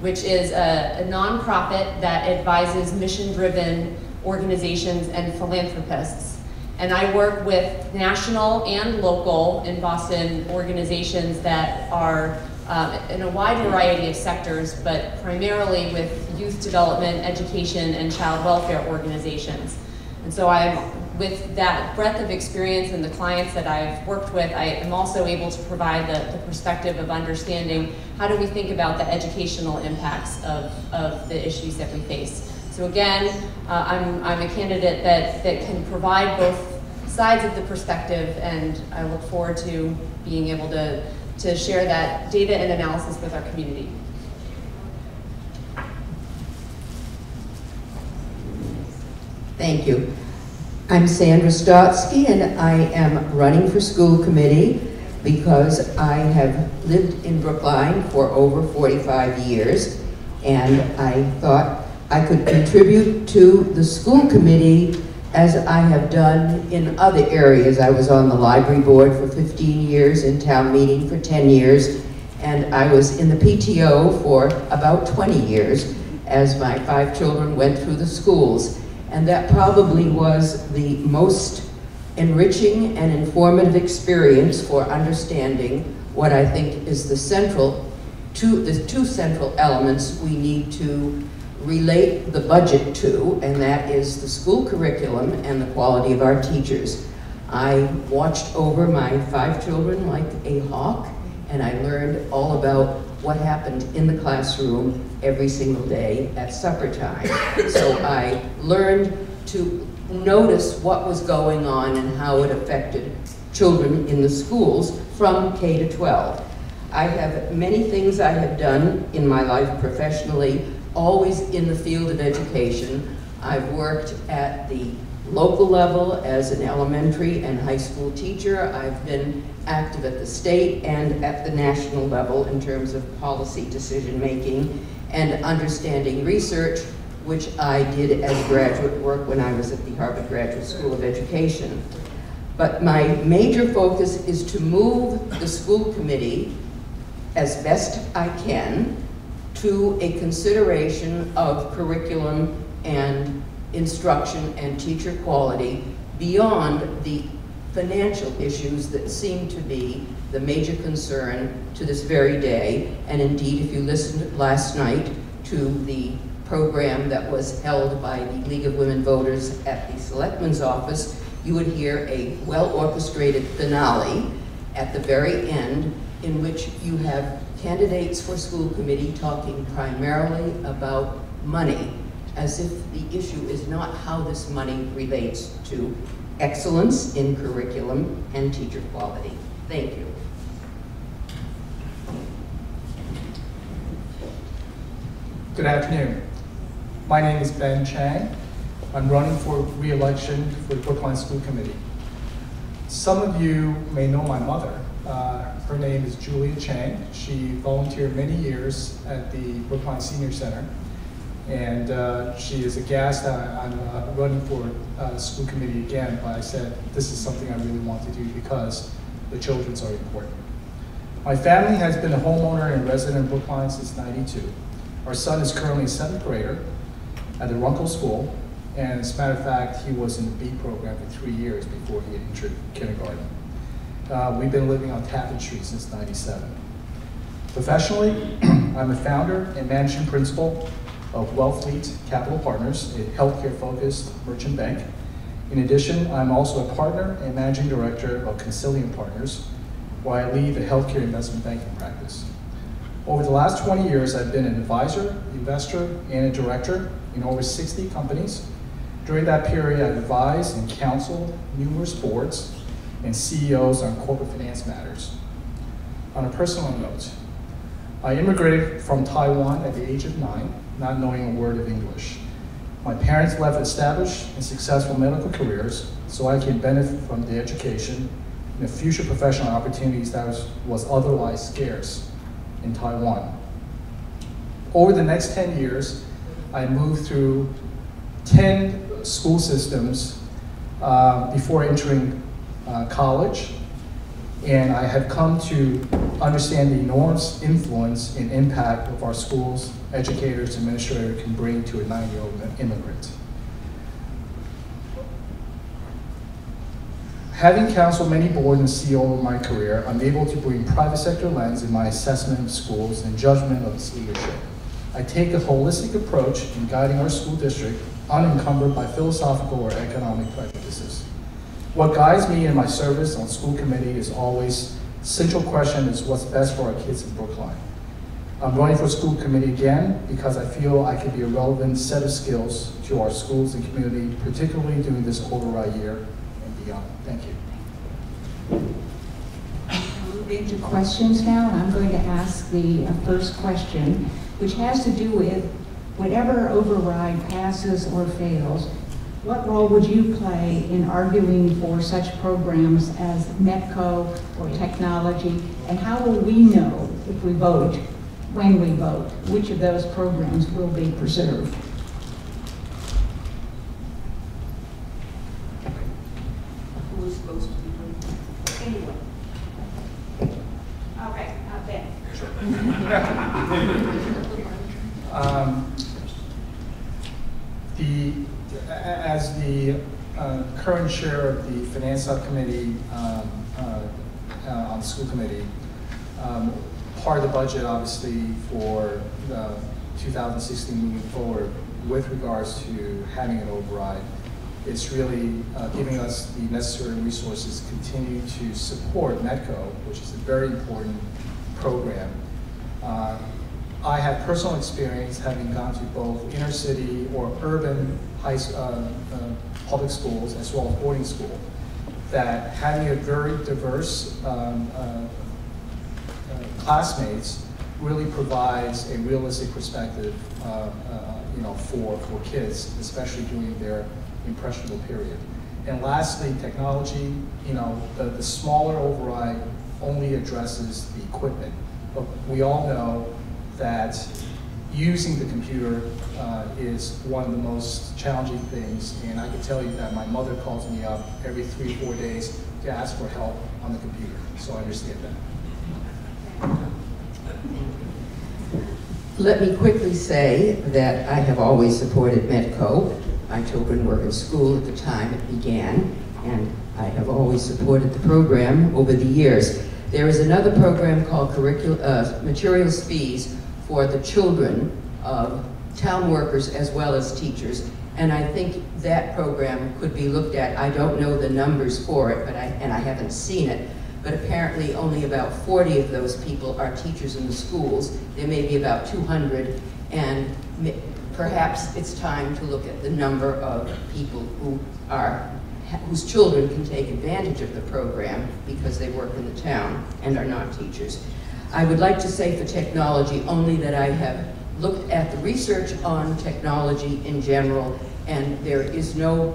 which is a nonprofit that advises mission-driven organizations and philanthropists. And I work with national and local in Boston organizations that are in a wide variety of sectors, but primarily with youth development, education, and child welfare organizations. And so with that breadth of experience and the clients that I've worked with, I am also able to provide the perspective of understanding how do we think about the educational impacts of the issues that we face. So again, I'm a candidate that can provide both sides of the perspective, and I look forward to being able to share that data and analysis with our community. Thank you. I'm Sandra Stotsky, and I am running for school committee because I have lived in Brookline for over 45 years, and I thought I could contribute to the school committee as I have done in other areas. I was on the library board for 15 years, in town meeting for 10 years, and I was in the PTO for about 20 years as my 5 children went through the schools. And that probably was the most enriching and informative experience for understanding what I think is the two central elements we need to relate the budget to, and that is the school curriculum and the quality of our teachers. I watched over my 5 children like a hawk, and I learned all about what happened in the classroom every single day at supper time. So I learned to notice what was going on and how it affected children in the schools from K to 12. I have many things I have done in my life professionally, always in the field of education. I've worked at the local level as an elementary and high school teacher. I've been active at the state and at the national level in terms of policy decision making and understanding research, which I did as graduate work when I was at the Harvard Graduate School of Education. But my major focus is to move the school committee as best I can to a consideration of curriculum and instruction and teacher quality beyond the financial issues that seem to be the major concern to this very day. And indeed, if you listened last night to the program that was held by the League of Women Voters at the Selectman's office, you would hear a well-orchestrated finale at the very end in which you have candidates for school committee talking primarily about money, as if the issue is not how this money relates to excellence in curriculum and teacher quality. Thank you. Good afternoon. My name is Ben Chang. I'm running for re-election for the Brookline School Committee. Some of you may know my mother. Her name is Julia Chang. She volunteered many years at the Brookline Senior Center. And she is aghast that I'm running for school committee again, but I said this is something I really want to do because the children's are important. My family has been a homeowner and resident of Brookline since '92. Our son is currently a 7th grader at the Runkle School, and as a matter of fact, he was in the B program for 3 years before he entered kindergarten. We've been living on Tappan Street since '97. Professionally, I'm a founder and managing principal of Wellfleet Capital Partners, a healthcare-focused merchant bank. In addition, I'm also a partner and managing director of Concilium Partners, where I lead the healthcare investment banking practice. Over the last 20 years, I've been an advisor, investor, and a director in over 60 companies. During that period, I've advised and counseled numerous boards and CEOs on corporate finance matters. On a personal note, I immigrated from Taiwan at the age of 9, not knowing a word of English. My parents left established and successful medical careers so I can benefit from the education and the future professional opportunities that was otherwise scarce in Taiwan. Over the next 10 years, I moved through 10 school systems before entering college, and I have come to understand the enormous influence and impact of our schools, educators, administrators can bring to a 9-year-old immigrant. Having counseled many boards and CEOs over my career, I'm able to bring private sector lens in my assessment of schools and judgment of its leadership. I take a holistic approach in guiding our school district, unencumbered by philosophical or economic prejudices. What guides me in my service on school committee is always, central question is what's best for our kids in Brookline. I'm running for school committee again because I feel I can be a relevant set of skills to our schools and community, particularly during this override year and beyond. Thank you. We'll move into questions now, and I'm going to ask the first question, which has to do with whatever override passes or fails. What role would you play in arguing for such programs as METCO or technology, and how will we know if we vote, when we vote, which of those programs will be preserved? Who is supposed to be doing that? Anyone? Okay, Ben. As the current chair of the Finance Subcommittee on the school committee, part of the budget obviously for 2016 moving forward with regards to having an override, it's really giving us the necessary resources to continue to support METCO, which is a very important program I have personal experience having gone to both inner city or urban public schools as well as boarding school, that having a very diverse classmates really provides a realistic perspective for kids, especially during their impressionable period. And lastly, technology, the smaller override only addresses the equipment. But we all know that using the computer is one of the most challenging things, and I can tell you that my mother calls me up every 3 or 4 days to ask for help on the computer, so I understand that. Let me quickly say that I have always supported Medco. My children were in school at the time it began, and I have always supported the program over the years. There is another program called Materials Fees for the children of town workers as well as teachers, and I think that program could be looked at. I don't know the numbers for it, and I haven't seen it, but apparently only about 40 of those people are teachers in the schools. There may be about 200, and perhaps it's time to look at the number of people whose children can take advantage of the program because they work in the town and are not teachers. I would like to say for technology only that I have looked at the research on technology in general, and there is no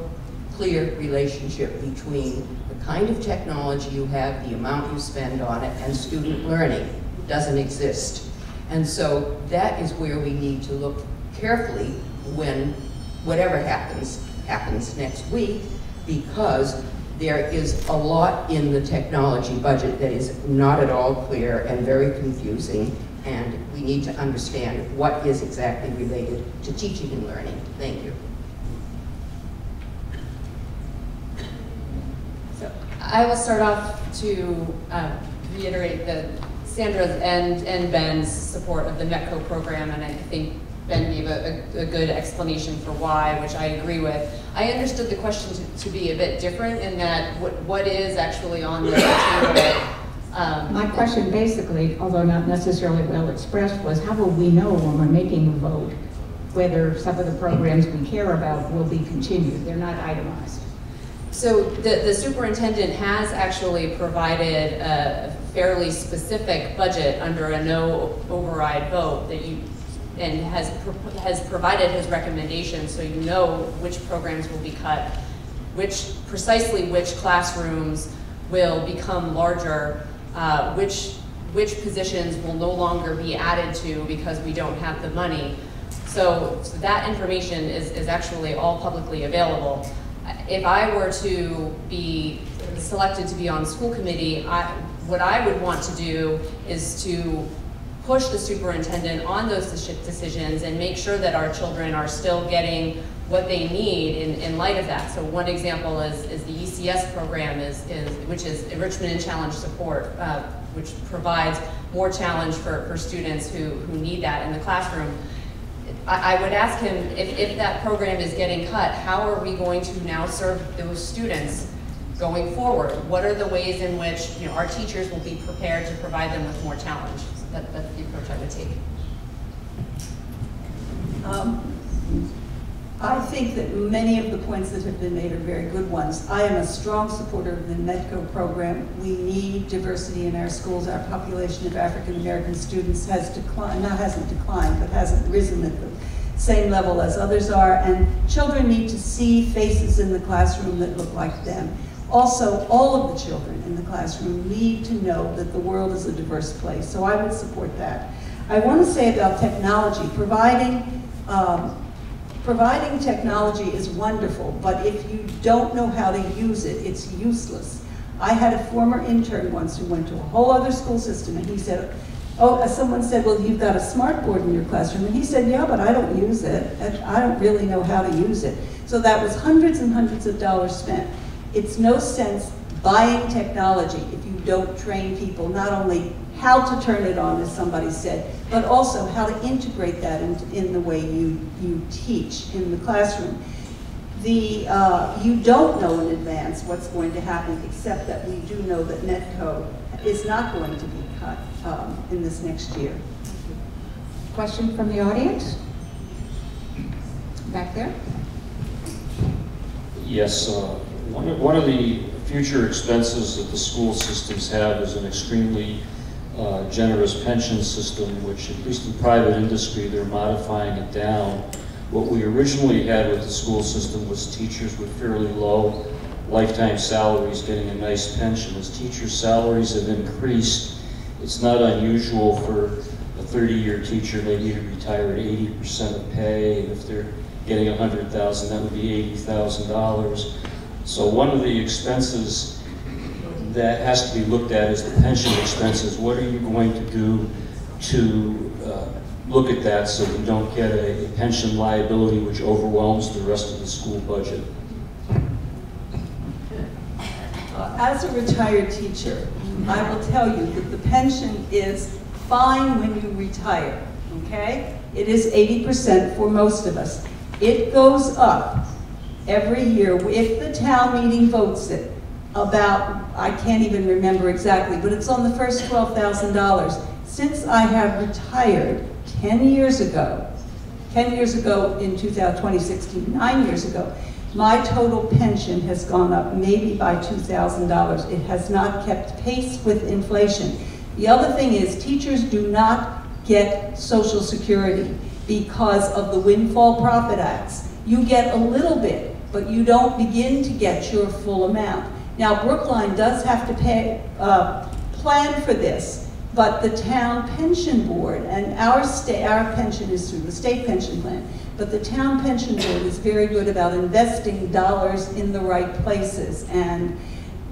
clear relationship between the kind of technology you have, the amount you spend on it, and student learning. It doesn't exist. And so that is where we need to look carefully when whatever happens next week, because there is a lot in the technology budget that is not at all clear and very confusing, and we need to understand what is exactly related to teaching and learning. Thank you. So I will start off to reiterate Sandra's and Ben's support of the Metco program, and I think Ben gave a good explanation for why, which I agree with. I understood the question to be a bit different in that what is actually on the table. My question basically, although not necessarily well expressed, was how will we know when we're making a vote whether some of the programs we care about will be continued? They're not itemized. So the superintendent has actually provided a fairly specific budget under a no override vote and has provided his recommendations, so you know which programs will be cut, precisely which classrooms will become larger, which positions will no longer be added to because we don't have the money. So that information is actually all publicly available. If I were to be selected to be on school committee, what I would want to do is to push the superintendent on those decisions and make sure that our children are still getting what they need in light of that. So one example is the ECS program, which is Enrichment and Challenge Support, which provides more challenge for students who need that in the classroom. I would ask him, if that program is getting cut, how are we going to now serve those students going forward? What are the ways in which our teachers will be prepared to provide them with more challenge? That's the approach I would take. I think that many of the points that have been made are very good ones. I am a strong supporter of the MEDCO program. We need diversity in our schools. Our population of African American students has declined, hasn't declined, but hasn't risen at the same level as others are, and children need to see faces in the classroom that look like them. Also, all of the children in the classroom need to know that the world is a diverse place, so I would support that. I want to say about technology, providing technology is wonderful, but if you don't know how to use it, it's useless. I had a former intern once who went to a whole other school system, and he said, someone said, well, you've got a smart board in your classroom, and he said, yeah, but I don't use it, and I don't really know how to use it. So that was hundreds and hundreds of dollars spent. It's no sense buying technology if you don't train people not only how to turn it on, as somebody said, but also how to integrate that in the way you teach in the classroom. You don't know in advance what's going to happen, except that we do know that NETCO is not going to be cut in this next year. Question from the audience? Back there? Yes, one of the future expenses that the school systems have is an extremely generous pension system, which at least in private industry, they're modifying it down. What we originally had with the school system was teachers with fairly low lifetime salaries getting a nice pension. As teachers' salaries have increased, it's not unusual for a 30-year teacher maybe to retire at 80% of pay, and if they're getting $100,000, that would be $80,000. So one of the expenses that has to be looked at is the pension expenses. What are you going to do to look at that so you don't get a pension liability which overwhelms the rest of the school budget? As a retired teacher, I will tell you that the pension is fine when you retire, okay? It is 80% for most of us. It goes up every year if the town meeting votes it about, I can't even remember exactly, but it's on the first $12,000. Since I have retired 10 years ago in 2016, 9 years ago, my total pension has gone up maybe by $2,000. It has not kept pace with inflation. The other thing is teachers do not get Social Security because of the windfall profit acts. You get a little bit, but you don't begin to get your full amount. Now, Brookline does have to plan for this, but the town pension board, and our pension is through the state pension plan, but the town pension board is very good about investing dollars in the right places. And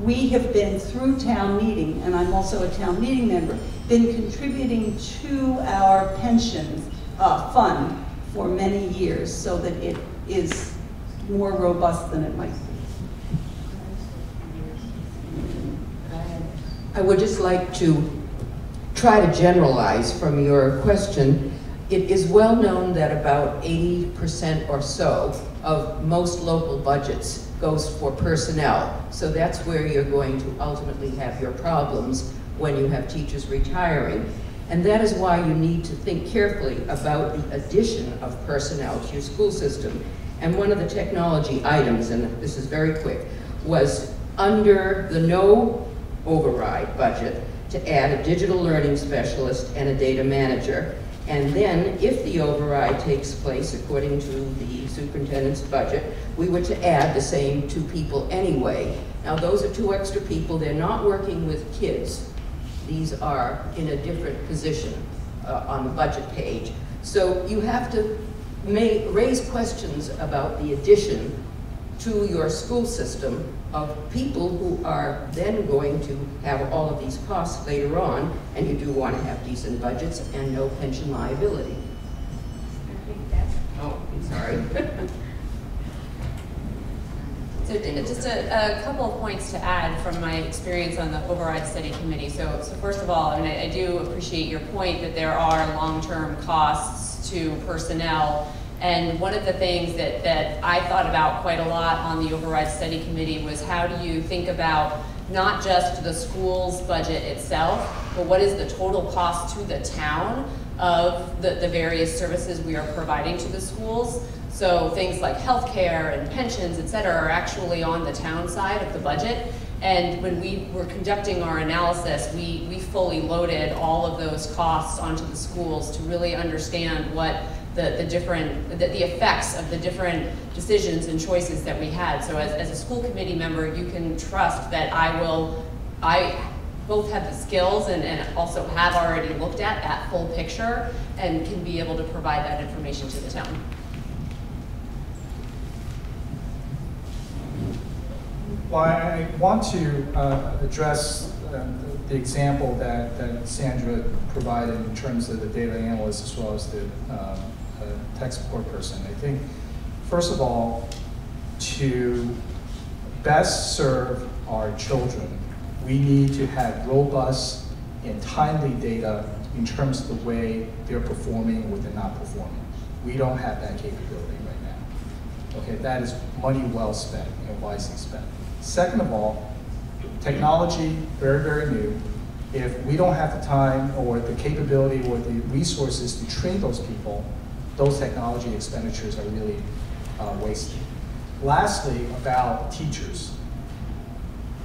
we have been through town meeting, and I'm also a town meeting member, been contributing to our pension fund for many years so that it is more robust than it might be. I would just like to try to generalize from your question. It is well known that about 80% or so of most local budgets goes for personnel. So that's where you're going to ultimately have your problems when you have teachers retiring. And that is why you need to think carefully about the addition of personnel to your school system. And one of the technology items, and this is very quick, was under the no override budget to add a digital learning specialist and a data manager. And then, if the override takes place according to the superintendent's budget, we were to add the same 2 people anyway. Now, those are 2 extra people. They're not working with kids. These are in a different position on the budget page. So you have to raise questions about the addition to your school system of people who are then going to have all of these costs later on, and you do want to have decent budgets and no pension liability. Oh, I'm sorry. So just a couple of points to add from my experience on the Override Study Committee. So first of all, I do appreciate your point that there are long-term costs to personnel. And one of the things that I thought about quite a lot on the Override Study Committee was how do you think about not just the school's budget itself, but what is the total cost to the town of the various services we are providing to the schools. So things like healthcare and pensions, et cetera, are actually on the town side of the budget. And when we were conducting our analysis, we fully loaded all of those costs onto the schools to really understand what the effects of the different decisions and choices that we had. So as a school committee member, you can trust that I both have the skills and also have already looked at that full picture and can be able to provide that information to the town. Well, I want to address the example that Sandra provided in terms of the data analyst as well as the tech support person. I think, first of all, to best serve our children, we need to have robust and timely data in terms of the way they're performing or they're not performing. We don't have that capability right now. Okay, that is money well spent and wisely spent. Second of all, technology, very, very new. If we don't have the time or the capability or the resources to train those people, those technology expenditures are really wasted. Lastly, about teachers.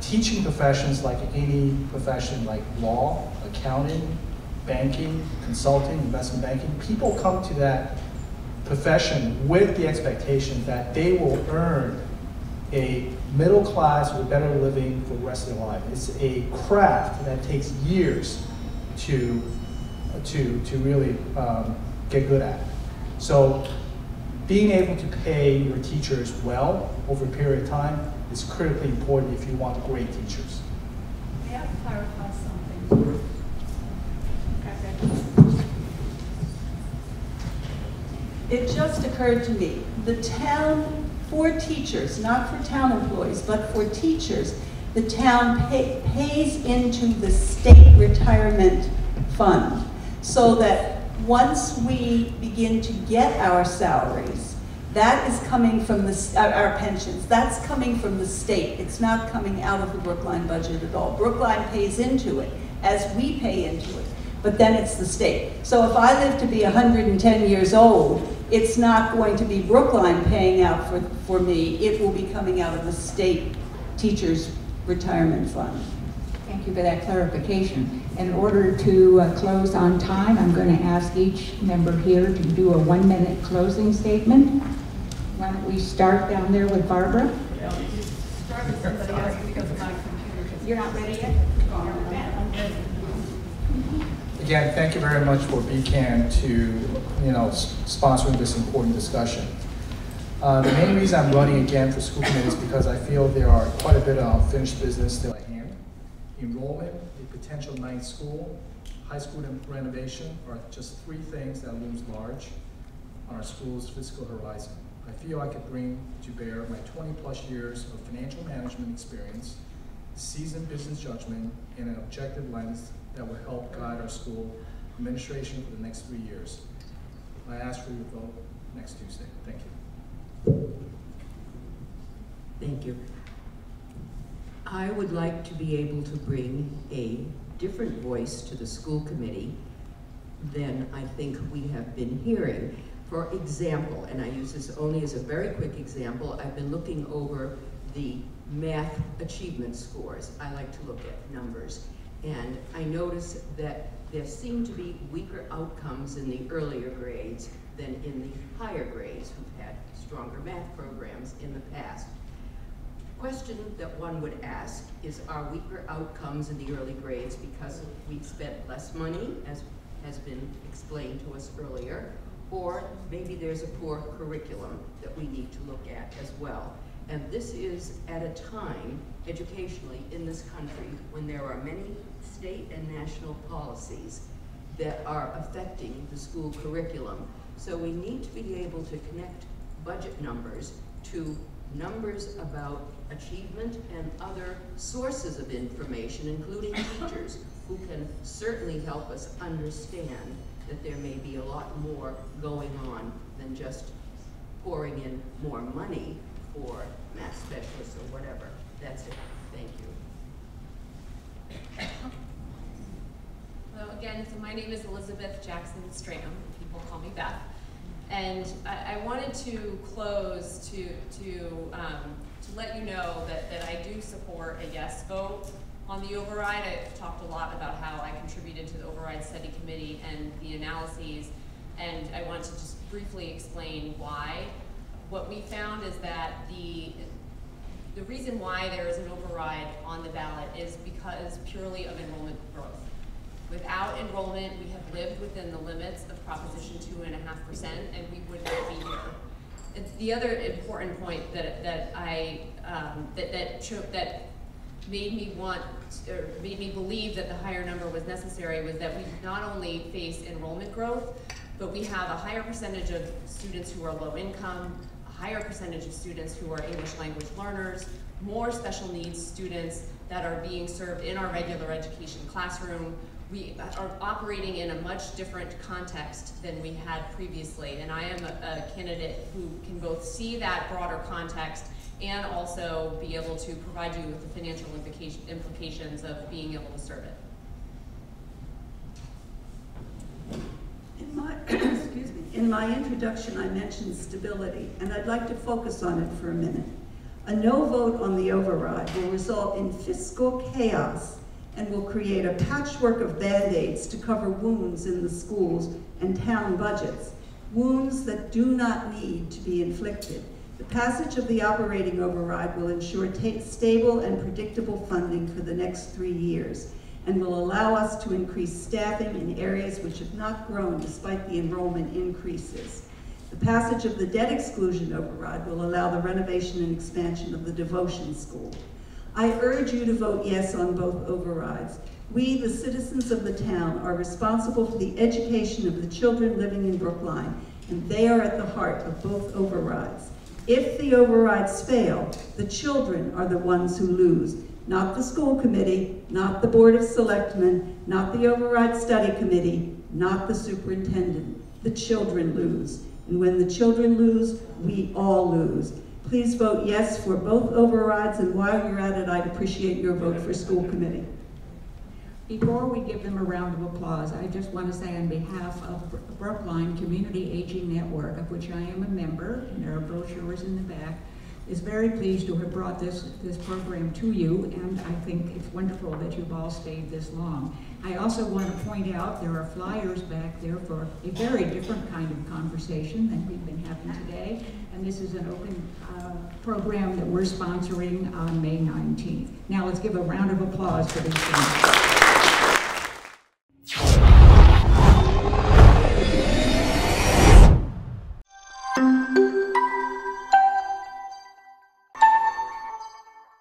Teaching professions, like any profession like law, accounting, banking, consulting, investment banking, people come to that profession with the expectation that they will earn a middle class or better living for the rest of their life. It's a craft that takes years to really get good at. So being able to pay your teachers well over a period of time is critically important if you want great teachers. May I clarify something? It just occurred to me, the town, for teachers, not for town employees, but for teachers, the town pays into the state retirement fund so that once we begin to get our salaries, that is coming from our pensions, that's coming from the state. It's not coming out of the Brookline budget at all. Brookline pays into it as we pay into it, but then it's the state. So if I live to be 110 years old, it's not going to be Brookline paying out for me. It will be coming out of the state teachers' retirement fund. Thank you for that clarification. In order to close on time, I'm going to ask each member here to do a 1-minute closing statement. Why don't we start down there with Barbara? Start with somebody else because my computer. You're not ready yet? I'm ready. Again, thank you very much for BCAN to sponsoring this important discussion. The main reason I'm running again for school committee is because I feel there are quite a bit of unfinished business still at hand. Enrollment, the potential ninth school, high school renovation are just 3 things that looms large on our school's fiscal horizon. I feel I could bring to bear my 20+ years of financial management experience, seasoned business judgment, and an objective lens that will help guide our school administration for the next 3 years. I ask for your vote next Tuesday. Thank you. Thank you. I would like to be able to bring a different voice to the school committee than I think we have been hearing. For example, and I use this only as a very quick example, I've been looking over the math achievement scores. I like to look at numbers. And I notice that there seem to be weaker outcomes in the earlier grades than in the higher grades who've had stronger math programs in the past. Question that one would ask is, are weaker outcomes in the early grades because we've spent less money, as has been explained to us earlier, or maybe there's a poor curriculum that we need to look at as well. And this is at a time, educationally, in this country, when there are many state and national policies that are affecting the school curriculum. So we need to be able to connect budget numbers to numbers about achievement and other sources of information, including teachers, who can certainly help us understand that there may be a lot more going on than just pouring in more money for math specialists or whatever. That's it. Thank you. Hello again, so my name is Elizabeth Jackson Stram. People call me Beth. And I wanted to close to let you know that I do support a yes vote on the override. I've talked a lot about how I contributed to the override study committee and the analyses, and I want to just briefly explain why. What we found is that the reason why there is an override on the ballot is because purely of enrollment growth. Without enrollment, we have lived within the limits of Proposition 2.5%, and we would not be here. It's the other important point that made me want, or made me believe that the higher number was necessary, was that we not only face enrollment growth, but we have a higher percentage of students who are low income, a higher percentage of students who are English language learners, more special needs students that are being served in our regular education classroom. We are operating in a much different context than we had previously, and I am a candidate who can both see that broader context and also be able to provide you with the financial implications of being able to serve it. In my introduction, I mentioned stability, and I'd like to focus on it for a minute. A no vote on the override will result in fiscal chaos and will create a patchwork of Band-Aids to cover wounds in the schools and town budgets, wounds that do not need to be inflicted. The passage of the operating override will ensure stable and predictable funding for the next 3 years and will allow us to increase staffing in areas which have not grown despite the enrollment increases. The passage of the debt exclusion override will allow the renovation and expansion of the devotion school. I urge you to vote yes on both overrides. We, the citizens of the town, are responsible for the education of the children living in Brookline, and they are at the heart of both overrides. If the overrides fail, the children are the ones who lose, not the school committee, not the Board of Selectmen, not the override study committee, not the superintendent. The children lose. And when the children lose, we all lose. Please vote yes for both overrides, and while you're at it, I'd appreciate your vote for school committee. Before we give them a round of applause, I just want to say on behalf of Brookline Community Aging Network, of which I am a member, and there are brochures in the back, is very pleased to have brought this program to you, and I think it's wonderful that you've all stayed this long. I also want to point out there are flyers back there for a very different kind of conversation than we've been having today, and this is an open program that we're sponsoring on May 19th. Now let's give a round of applause for these things.